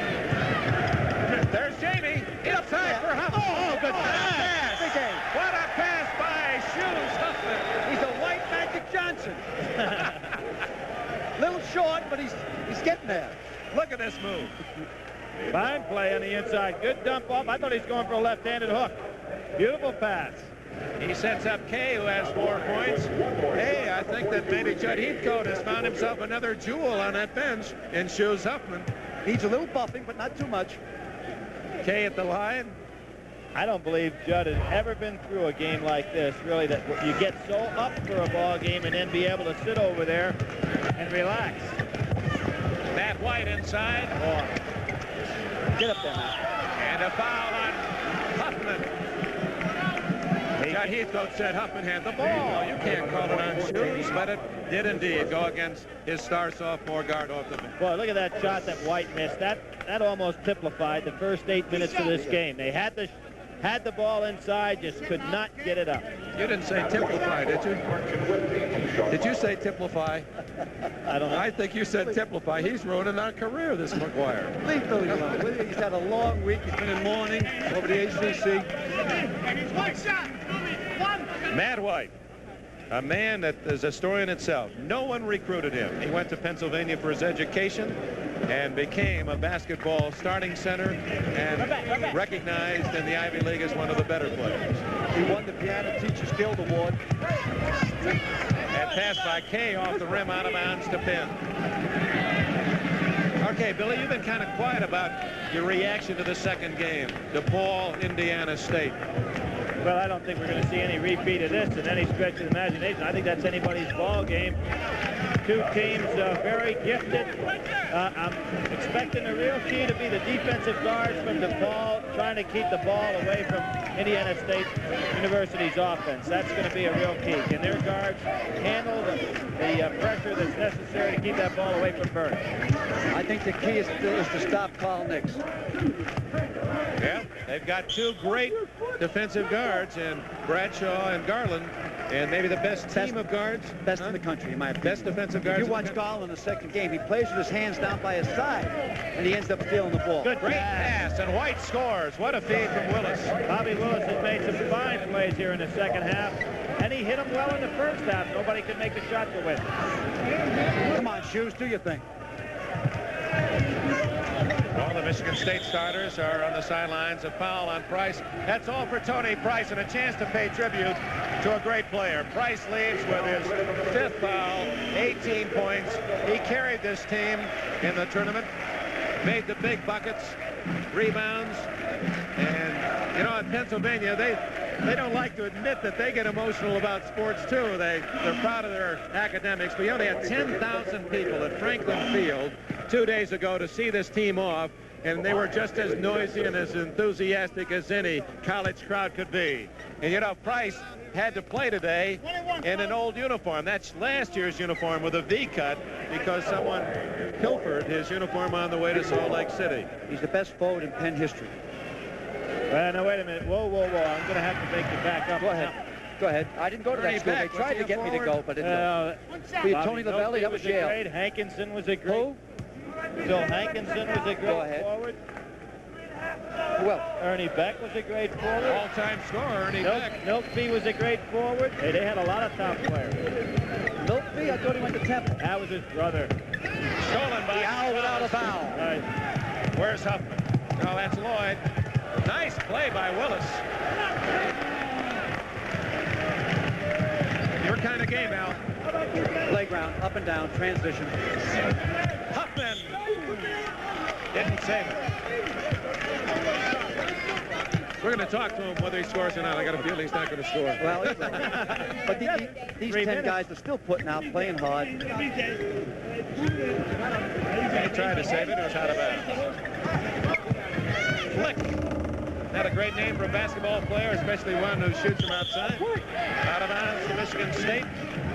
There's Jamie. Inside for Huffman. Oh, good pass. Big game. What a pass by Shoes Huffman. He's a white Magic Johnson. Little short, but he's getting there. Look at this move. Fine play on the inside. Good dump off. I thought he was going for a left-handed hook. Beautiful pass. He sets up Kay, who has 4 points. Hey, I think that maybe Judd Heathcote has found himself another jewel on that bench in Shoes Huffman. Needs a little buffing, but not too much. Kay at the line. I don't believe Judd has ever been through a game like this, really, that you get so up for a ball game and then be able to sit over there and relax. Matt White inside. Get up there, Matt. And a foul on Huffman. John Heathcote said Huffman had the ball. You can't call it on shoes, but it did indeed go against his star sophomore guard off the bench. Boy, look at that shot that White missed. That almost typified the first 8 minutes of this game. They had the ball inside, just could not get it up. You didn't say typify, did you? Did you say typify? I don't know. I think you said typify. He's ruining our career, this McGuire. Leave Billy alone. He's had a long week. He's been in mourning over the ACC. Matt White, a man that is a story in itself. No one recruited him. He went to Pennsylvania for his education and became a basketball starting center and recognized in the Ivy League as one of the better players. He won the Piano Teacher's Guild Award. And passed by Kay off the rim out of bounds to Penn. Okay, Billy, you've been kind of quiet about your reaction to the second game, DePaul, Indiana State. Well, I don't think we're going to see any repeat of this in any stretch of the imagination. I think that's anybody's ball game. Two teams very gifted. I'm expecting the real key to be the defensive guards from DePaul trying to keep the ball away from Indiana State University's offense. That's going to be a real key. Can their guards handle the pressure that's necessary to keep that ball away from Burns? I think the key is to stop Carl Nix. Yeah, they've got two great defensive guards in Bradshaw and Garland, and maybe the best team of guards. Best in the country, in my opinion. Best defensive guards. If you watch Garland in the second game, he plays with his hands down by his side, and he ends up stealing the ball. Good great pass, and White scores. What a feed from Willis. Bobby Willis has made some fine plays here in the second half, and he hit them well in the first half. Nobody could make the shot to win. Come on, Shoes, do your thing. All the Michigan State starters are on the sidelines. A foul on Price. That's all for Tony Price, and a chance to pay tribute to a great player. Price leaves with his 5th foul, 18 points. He carried this team in the tournament, made the big buckets, rebounds, and, you know, in Pennsylvania, they don't like to admit that they get emotional about sports, too. They're proud of their academics. We only had 10,000 people at Franklin Field 2 days ago to see this team off, and they were just as noisy and as enthusiastic as any college crowd could be. And, you know, Price had to play today in an old uniform. That's last year's uniform with a V-cut because someone pilfered his uniform on the way to Salt Lake City. He's the best forward in Penn history. Now, wait a minute. Whoa, whoa, whoa. I'm going to have to make you back up. Go ahead. Go ahead. I didn't go to that school. They tried to get me to go, but didn't go. Tony Lavelli, that was Yale. Great. Hankinson was a great. Who? Bill Hankinson was a great forward. Well, Ernie Beck was a great forward. All-time scorer, Ernie Beck. Milkby was a great forward. Hey, they had a lot of top players. Milkby? I thought he went to Temple. That was his brother. Stolen by the owl without a foul. Right. Where's Huffman? Oh, that's Lloyd. Nice play by Willis. Your kind of game, Al. Playground, up and down, transition. Huffman didn't save it. We're going to talk to him whether he scores or not. I got a feeling he's not going to score. Well, but these 10 guys are still putting out, playing hard. He tried to save it. It was out of bounds. Flick. Not a great name for a basketball player, especially one who shoots from outside. Out of bounds to Michigan State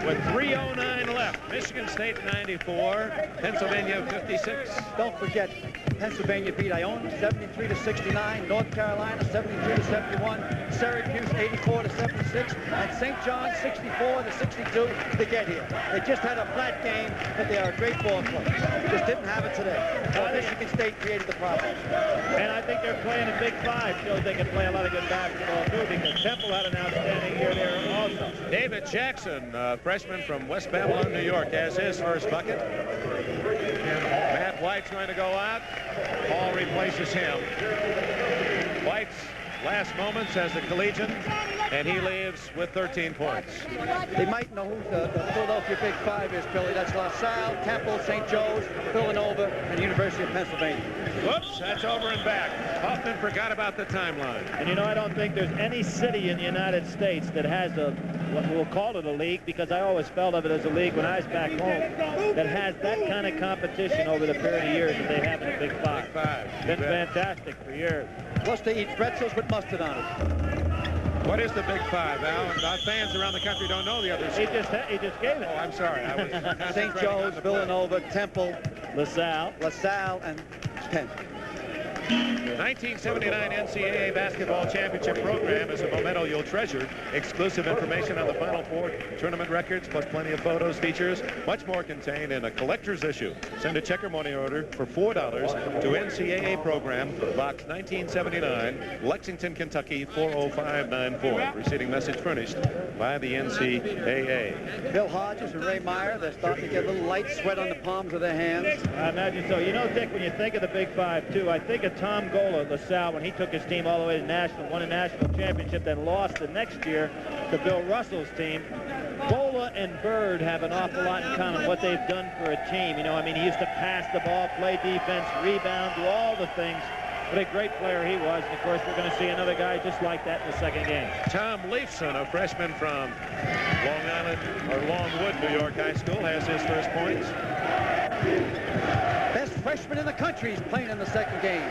with 3:09 left. Michigan State 94, Pennsylvania 56. Don't forget, Pennsylvania beat Iona 73-69, North Carolina 73-71, Syracuse 84-76, and St. John's 64-62 to get here. They just had a flat game, but they are a great ball club. Just didn't have it today. So Michigan State created the problem. And I think they're playing a Big Five. Shows they can play a lot of good basketball too, because Temple had an outstanding year there also. David Jackson, freshman from West Babylon, New York, has his first bucket. And Matt White's going to go out. Paul replaces him. White's last moments as a collegian and he leaves with 13 points. They might know who the Philadelphia Big Five is, Billy. That's LaSalle, Temple, St. Joe's, Villanova, and University of Pennsylvania. Whoops, that's over and back. Hoffman forgot about the timeline. And you know, I don't think there's any city in the United States that has we'll call it a league, because I always felt of it as a league when I was back home, that has that kind of competition over the period of years that they have in the Big Five. Big Five. Been fantastic for years. Plus they eat pretzels with mustard on it. What is the Big Five, Al? And our fans around the country don't know the others. He just gave it. Oh, I'm sorry. I was St. Joe's, Villanova, Temple, LaSalle, and Penn. The 1979 NCAA basketball championship program is a memento you'll treasure. Exclusive information on the Final Four, tournament records, plus plenty of photos, features, much more contained in a collector's issue. Send a check or money order for $4 to NCAA program, Box 1979, Lexington, Kentucky 40594. Preceding message furnished by the NCAA. Bill Hodges and Ray Meyer, they're starting to get a little light sweat on the palms of their hands. I imagine so. You know, Dick, when you think of the Big Five, too, I think of Tom Gola, LaSalle, when he took his team all the way to national, won a national championship, then lost the next year to Bill Russell's team. Gola and Bird have an awful lot in common, what they've done for a team. You know, I mean, he used to pass the ball, play defense, rebound, do all the things. What a great player he was. And, of course, we're going to see another guy just like that in the second game. Tom Leifson, a freshman from Long Island, or Longwood, New York High School, has his first points. Best freshman in the country is playing in the second game.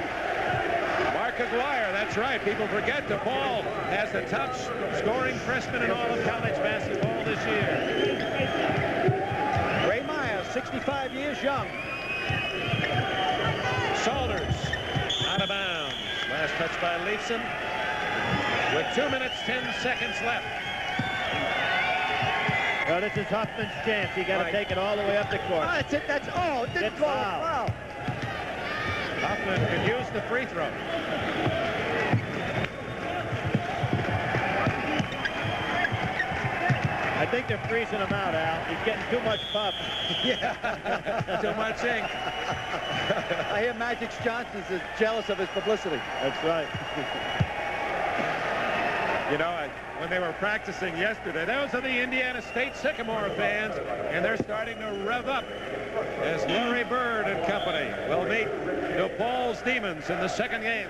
Mark Aguirre, that's right. People forget DePaul has the top scoring freshman in all of college basketball this year. Ray Meyer, 65 years young. Salters out of bounds. Last touch by Leifson with 2 minutes, 10 seconds left. Well, this is Huffman's chance. He got to take it all the way up the court. Oh, that's it. That's all. Oh, it's foul. Wow. Huffman could use the free throw. I think they're freezing him out, Al. He's getting too much puff. Yeah. Too much ink. I hear Magic Johnson is jealous of his publicity. That's right. You know, when they were practicing yesterday, those are the Indiana State Sycamore fans, and they're starting to rev up as Larry Bird and company will meet DePaul's Demons in the second game.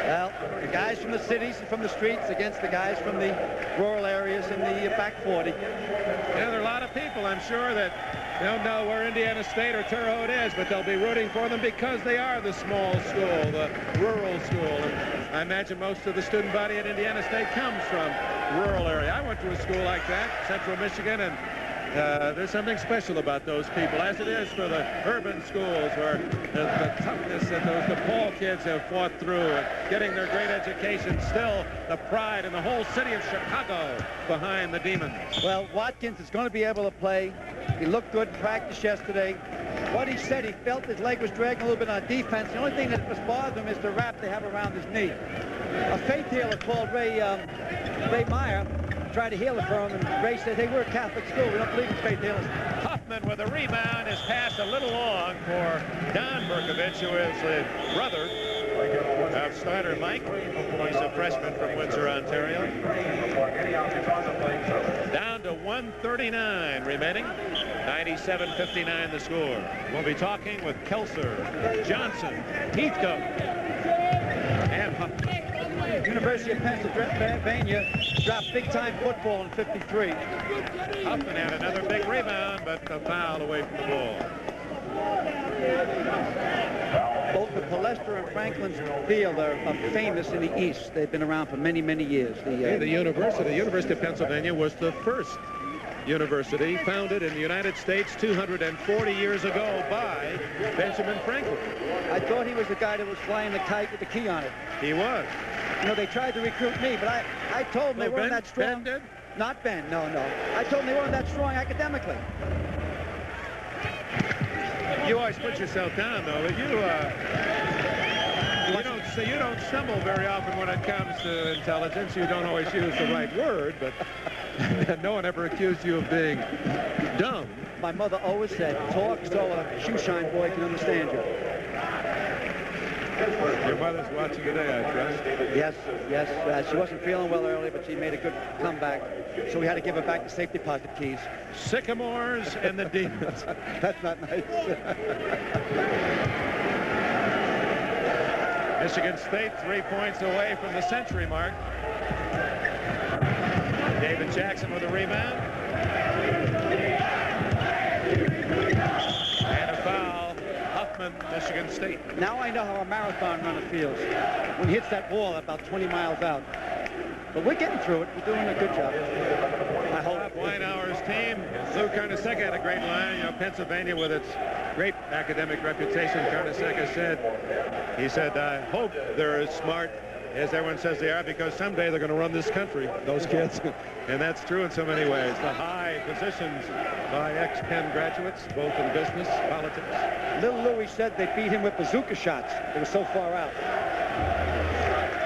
Well, the guys from the cities and from the streets against the guys from the rural areas in the back 40. Yeah, there are a lot of people, I'm sure, that don't know where Indiana State or Terre Haute is, but they'll be rooting for them because they are the small school, the rural school. And I imagine most of the student body at Indiana State comes from rural area. I went to a school like that, Central Michigan, and there's something special about those people, as it is for the urban schools where the toughness that those DePaul kids have fought through and getting their great education, still the pride in the whole city of Chicago behind the Demons. Well, Watkins is going to be able to play. He looked good in practice yesterday. What he said, he felt his leg was dragging a little bit on defense. The only thing that was bothering him is the wrap they have around his knee. A faith healer called Ray Meyer tried to heal it for him, and Ray said, hey, we're a Catholic school. We don't believe in faith healers. Huffman with a rebound. His pass a little long for Don Berkovich, who is the brother of Snyder Mike. He's a freshman from Windsor, Ontario. Down to 139 remaining. 97-59 the score. We'll be talking with Kelser, Johnson, Heathcote, and Huffman. University of Pennsylvania dropped big-time football in '53. Huffman had another big rebound, but a foul away from the ball. Both the Palestra and Franklin's Field are famous in the East. They've been around for many, many years. The University of Pennsylvania was the first university founded in the United States 240 years ago by Benjamin Franklin. I thought he was the guy that was flying the kite with the key on it. He was. You know, they tried to recruit me, but I told them they weren't that strong. Ben did? Not Ben, no. I told them they weren't that strong academically. You always put yourself down, though. You don't stumble very often when it comes to intelligence. You don't always use the right word, but no one ever accused you of being dumb. My mother always said, talk so a shoeshine boy can understand you. Your mother's watching today, I trust. Yes. She wasn't feeling well earlier, but she made a good comeback. So we had to give her back the safe deposit keys. Sycamores and the Demons. That's not nice. Michigan State 3 points away from the century mark. David Jackson with a rebound. And a foul. Huffman, Michigan State. Now I know how a marathon runner feels when he hits that wall about 20 miles out. But we're getting through it. We're doing a good job. I hope. Weinauer's team. Lou Carnesecca had a great line. You know, Pennsylvania, with its great academic reputation, Carnesecca said, he said, I hope they're as smart as everyone says they are, because someday they're going to run this country, those kids. And that's true in so many ways. The high positions by ex-Penn graduates, both in business, politics. Little Louis said they beat him with bazooka shots. They were so far out.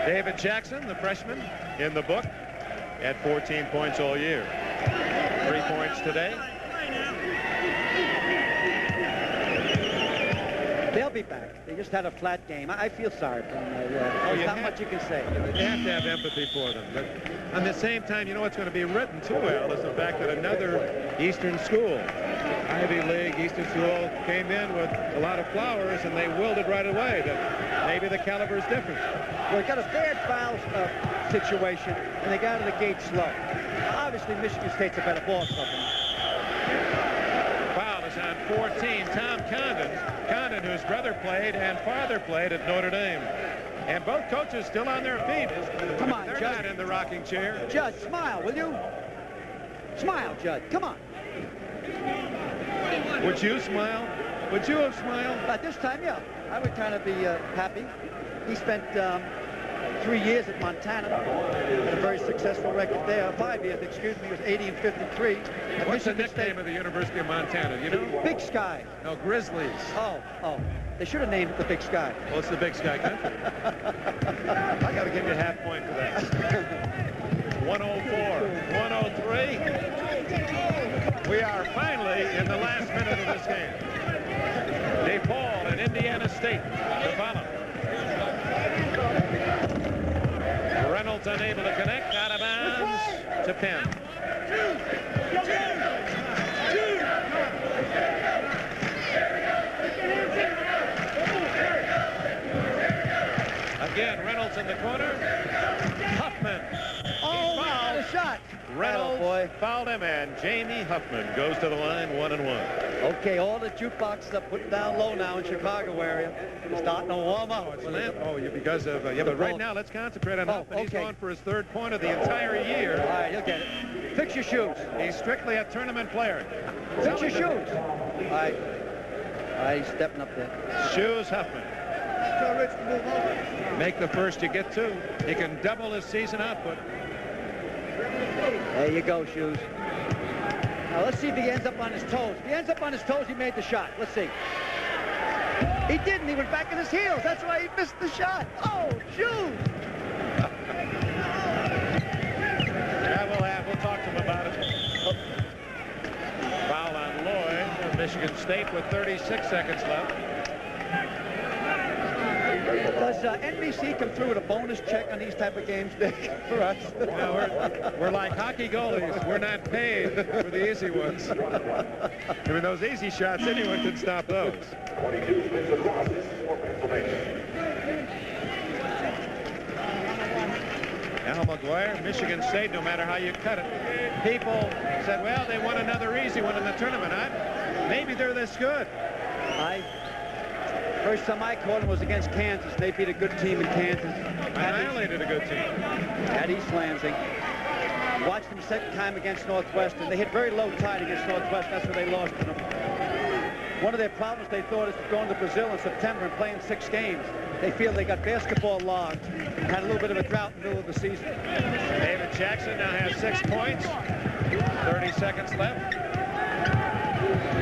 David Jackson, the freshman, in the book, at 14 points all year. 3 points today. They'll be back. They just had a flat game. I feel sorry for them. There's not much you can say. You have to have empathy for them. But at the same time, you know what's going to be written too, Al, is the fact that another Eastern school, Ivy League Eastern school, came in with a lot of flowers, and they wilted right away. That maybe the caliber is different. Well, they got a bad foul situation, and they got out of the gate slow. Obviously, Michigan State's a better ball club than that. Foul is on 14. Tom Condon, whose brother played and father played at Notre Dame. And both coaches still on their feet. Come on, They're Judd. not in the rocking chair. Judd, smile, will you? Smile, Judd. Come on. Would you smile? Would you have smiled? At this time, yeah. I would kind of be happy. He spent 3 years at Montana. Had a very successful record there. 5 years, excuse me. It was 80 and 53. What's the nickname of the University of Montana? You know? Big Sky. No, Grizzlies. Oh. They should have named it the Big Sky. Well, it's the Big Sky country. I got to give you a half point for that. 104, 103. We are finally in the last minute of this game. DePaul and Indiana State to follow. Reynolds unable to connect, out of bounds to Penn. Again, Reynolds in the corner. Huffman. Oh, what a shot. Reynolds fouled him, and Jamie Huffman goes to the line 1-1. Okay, all the jukeboxes are put down low now in Chicago area. Starting to warm up. Because of but right now let's concentrate on Huffman. He's going for his third point of the entire year. All right, he'll get it. Fix your shoes. He's strictly a tournament player. Fix your shoes. All right, he's stepping up there. Shoes, Huffman. Make the first, you get two. He can double his season output. There you go, Shoes. Now let's see if he ends up on his toes. If he ends up on his toes, he made the shot. Let's see. He didn't. He went back on his heels. That's why he missed the shot. Oh, Shoes. Yeah, we'll talk to him about it. Foul on Lloyd of Michigan State with 36 seconds left. Does NBC come through with a bonus check on these type of games, Dick, for us? You know, we're like hockey goalies. We're not paid for the easy ones. I mean, those easy shots, anyone can stop those. Al McGuire, Michigan State, no matter how you cut it. People said, well, they won another easy one in the tournament. Maybe they're this good. First time I caught him was against Kansas. They beat a good team in Kansas. Annihilated a good team. At East Lansing. Watched them second time against Northwestern. They hit very low tide against Northwestern. That's where they lost to them. One of their problems, they thought, is going to Brazil in September and playing 6 games. They feel they got basketball logged. Had a little bit of a drought in the middle of the season. David Jackson now has 6 points. 30 seconds left.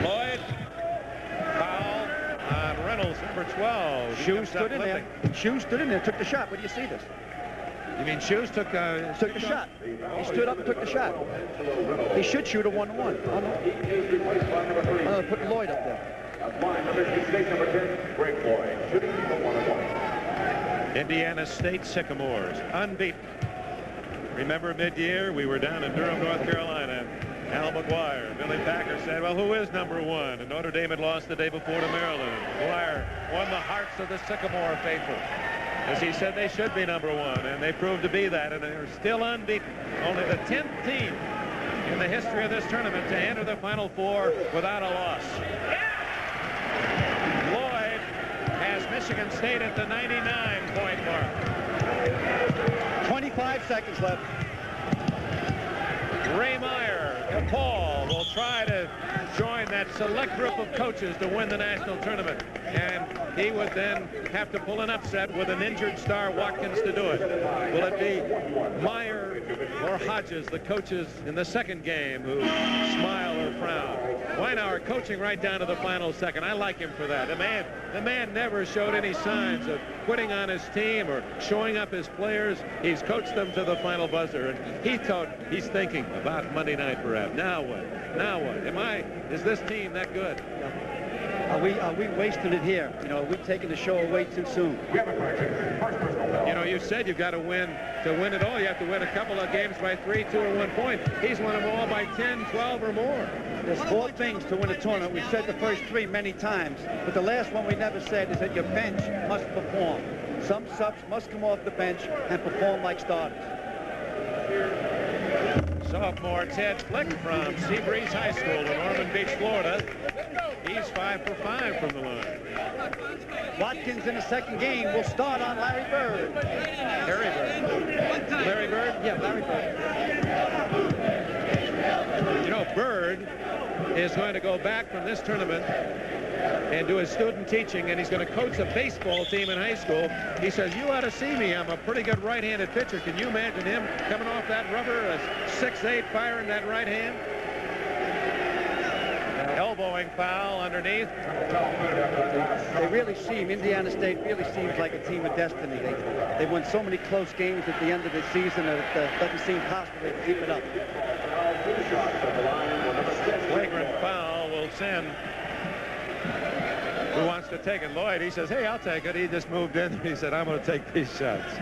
Lloyd. Foul on Reynolds, number 12. Shoes stood in there. Shoes stood in there, took the shot. Where do you see this? You mean Shoes took the shot? He stood up and took the shot. He should shoot a 1-1. Put Lloyd up there. Number 10, break boy, shooting the 1-1. Indiana State Sycamores, unbeaten. Remember mid-year, we were down in Durham, North Carolina. Al McGuire, Billy Packer said, well, who is #1? And Notre Dame had lost the day before to Maryland. McGuire won the hearts of the Sycamore faithful, as he said they should be #1, and they proved to be that, and they're still unbeaten. Only the 10th team in the history of this tournament to enter the Final Four without a loss. Lloyd has Michigan State at the 99-point mark. 25 seconds left. Ray Meyer, Paul will try to join that select group of coaches to win the national tournament, and he would then have to pull an upset with an injured star Watkins to do it. Will it be Meyer or Hodges, the coaches in the second game, who smile or frown? Weinauer coaching right down to the final second. I like him for that. The man never showed any signs of quitting on his team or showing up his players. He's coached them to the final buzzer, and he's thinking about Monday night perhaps. Now what? Now what? Is this team that good? Are we wasting it here? You know, we've taken the show away too soon. You know, you said you've got to win it all. You have to win a couple of games by 3, 2, or 1 point. He's won them all by 10, 12, or more. There's 4 things to win a tournament. We've said the first 3 many times, but the last one we never said is that your bench must perform. Some subs must come off the bench and perform like starters. Sophomore Ted Flick from Seabreeze High School in Ormond Beach, Florida. He's 5 for 5 from the line. Watkins in the second game will start on Larry Bird. Larry Bird? Yeah, Larry Bird. You know, Bird is going to go back from this tournament and do his student teaching, and he's going to coach a baseball team in high school. He says, you ought to see me. I'm a pretty good right-handed pitcher. Can you imagine him coming off that rubber, a 6'8", firing that right hand? Elbowing foul underneath. They really seem, Indiana State really seems like a team of destiny. They've won so many close games at the end of the season that it doesn't seem possible they can keep it up. Flagrant foul will send. Who wants to take it? Lloyd. He says, hey, I'll take it. He just moved in. He said, I'm going to take these shots.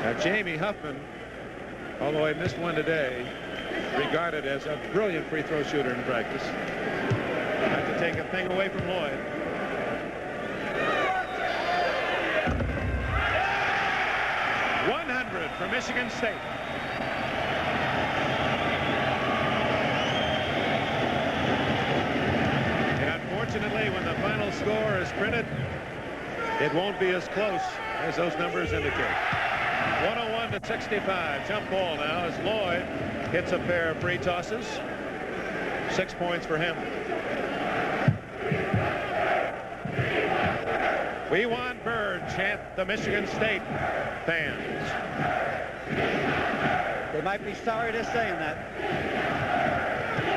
Now, Jamie Huffman, although he missed one today, regarded as a brilliant free throw shooter in practice. Have to take a thing away from Lloyd. .100 for Michigan State. Unfortunately, when the final score is printed, it won't be as close as those numbers indicate. 101-65. Jump ball now as Lloyd hits a pair of free tosses. 6 points for him. We want Bird, chant the Michigan State fans. They might be sorry they're saying that.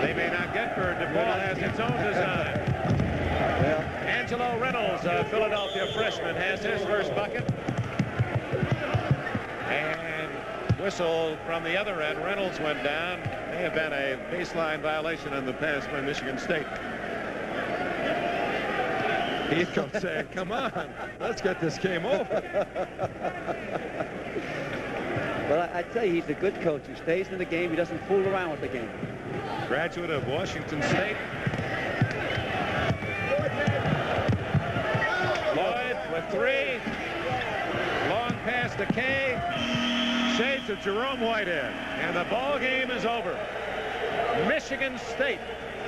They may not get Bird. The ball has its own design. Well, Angelo Reynolds, a Philadelphia freshman, has his first bucket. And whistle from the other end. Reynolds went down. May have been a baseline violation in the pass by Michigan State. He's saying, come on, let's get this game over. Well, I tell you, he's a good coach. He stays in the game. He doesn't fool around with the game. Graduate of Washington State. Lloyd with 3. Long pass to Kay. Shades of Jerome Whitehead. And the ball game is over. Michigan State.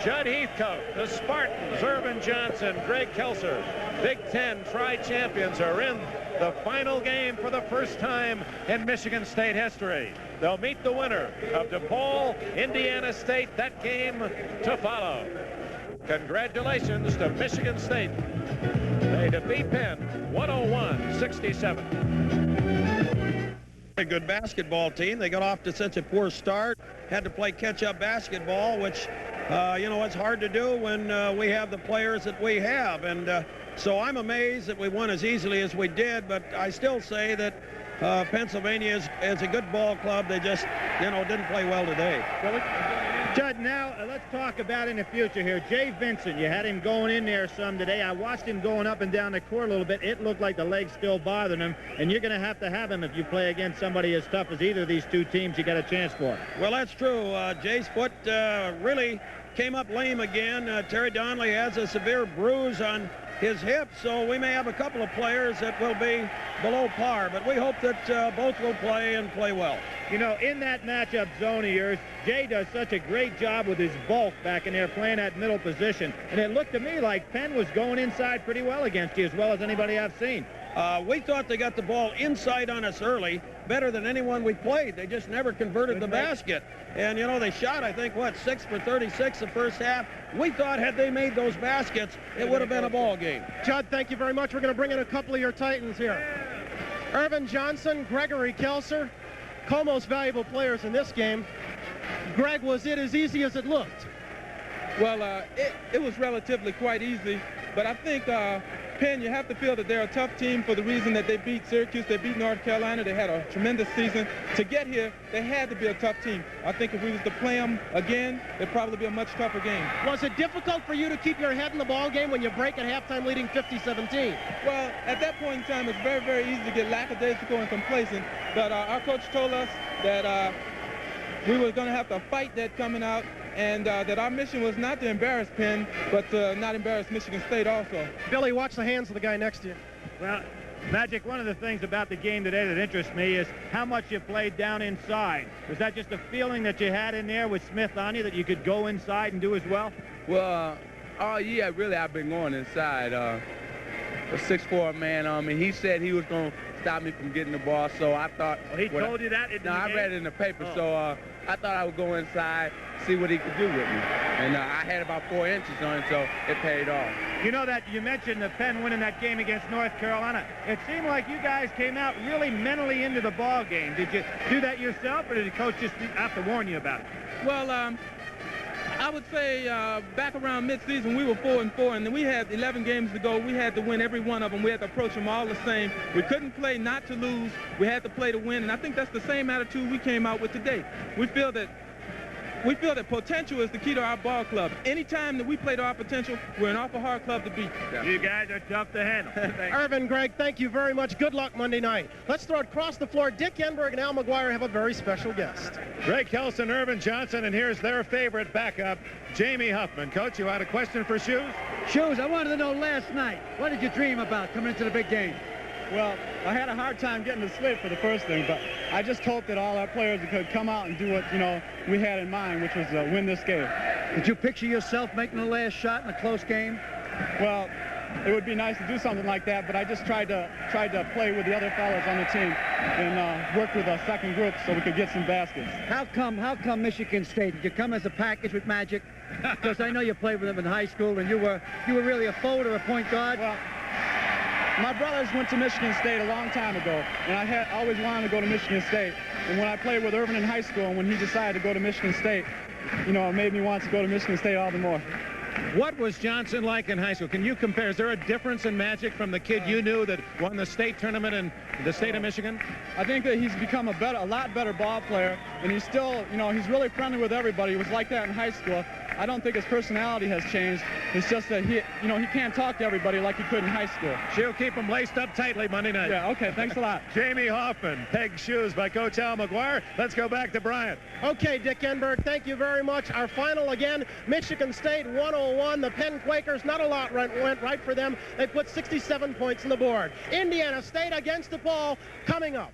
Judd Heathcote, the Spartans, Irvin Johnson, Greg Kelser, Big Ten tri-champions are in the final game for the first time in Michigan State history. They'll meet the winner of DePaul, Indiana State. That game to follow. Congratulations to Michigan State. They defeat Penn 101-67. A good basketball team. They got off to such a poor start, had to play catch-up basketball, which you know, it's hard to do when we have the players that we have. And so I'm amazed that we won as easily as we did, but I still say that Pennsylvania is a good ball club. They just, you know, didn't play well today. Judd, now let's talk about in the future here. Jay Vincent, you had him going in there some today. I watched him going up and down the court a little bit. It looked like the legs still bothering him, and you're going to have him if you play against somebody as tough as either of these two teams you got a chance for. Well, that's true. Jay's foot really came up lame again. Terry Donnelly has a severe bruise on his hip, so we may have a couple of players that will be below par, but we hope that both will play and play well. You know, in that matchup zone of yours, Jay does such a great job with his bulk back in there playing that middle position, and it looked to me like Penn was going inside pretty well against you, as well as anybody I've seen. We thought they got the ball inside on us early, better than anyone we played. They just never converted the basket. And, you know, they shot, I think, what, 6 for 36 the first half. We thought had they made those baskets, it would have been a ball game. Judd, thank you very much. We're going to bring in a couple of your Titans here. Irvin Johnson, Gregory Kelser, co-most valuable players in this game. Greg, was it as easy as it looked? Well, it was relatively quite easy, but I think Penn, you have to feel that they're a tough team for the reason that they beat Syracuse, they beat North Carolina, they had a tremendous season. To get here, they had to be a tough team. I think if we was to play them again, it'd probably be a much tougher game. Was it difficult for you to keep your head in the ball game when you break at halftime leading 50-17? Well, at that point in time, it's very, very easy to get lackadaisical and complacent, but our coach told us that we were going to have to fight that coming out, and that our mission was not to embarrass Penn, but to not embarrass Michigan State also. Billy, watch the hands of the guy next to you. Well, Magic, one of the things about the game today that interests me is how much you played down inside. Was that just a feeling that you had in there with Smith on you that you could go inside and do as well? Well, all year, really, I've been going inside. A 6'4" man on me. He said he was going to stop me from getting the ball, so I thought... Oh, he told you that? No, I read it in the paper, so I thought I would go inside, see what he could do with me. And I had about 4 inches on him, so it paid off. You know that you mentioned the Penn winning that game against North Carolina. It seemed like you guys came out really mentally into the ball game. Did you do that yourself, or did the coach just have to warn you about it? Well, I would say back around mid-season, we were 4-4, and then we had 11 games to go. We had to win every one of them. We had to approach them all the same. We couldn't play not to lose. We had to play to win, and I think that's the same attitude we came out with today. We feel that potential is the key to our ball club. Anytime that we play to our potential, we're an awful hard club to beat. You guys are tough to handle. Irvin, Greg, thank you very much. Good luck Monday night. Let's throw it across the floor. Dick Enberg and Al McGuire have a very special guest. Greg Kelson, Irvin Johnson, and here's their favorite backup, Jamie Huffman. Coach, you had a question for Shoes? Shoes, I wanted to know last night, what did you dream about coming into the big game? Well, I had a hard time getting the slip for the first thing, but I just hoped that all our players could come out and do what, we had in mind, which was win this game. Did you picture yourself making the last shot in a close game? Well, it would be nice to do something like that, but I just tried to play with the other fellas on the team and work with a second group so we could get some baskets. How come Michigan State? Did you come as a package with Magic? Because I know you played with him in high school, and you were really a forward or a point guard. Well, my brothers went to Michigan State a long time ago, and I had always wanted to go to Michigan State. And when I played with Irvin in high school, and when he decided to go to Michigan State, it made me want to go to Michigan State all the more. What was Johnson like in high school? Can you compare? Is there a difference in Magic from the kid you knew that won the state tournament in the state of Michigan? I think that he's become a lot better ball player, and he's still, he's really friendly with everybody. He was like that in high school. I don't think his personality has changed. It's just that he can't talk to everybody like he could in high school. She'll keep him laced up tightly Monday night. Yeah, okay, thanks a lot. Jamie Hoffman, Peg Shoes by Coach Al McGuire. Let's go back to Bryant. Okay, Dick Enberg, thank you very much. Our final again, Michigan State 101. The Penn Quakers, not a lot went right for them. They put 67 points on the board. Indiana State against DePaul coming up.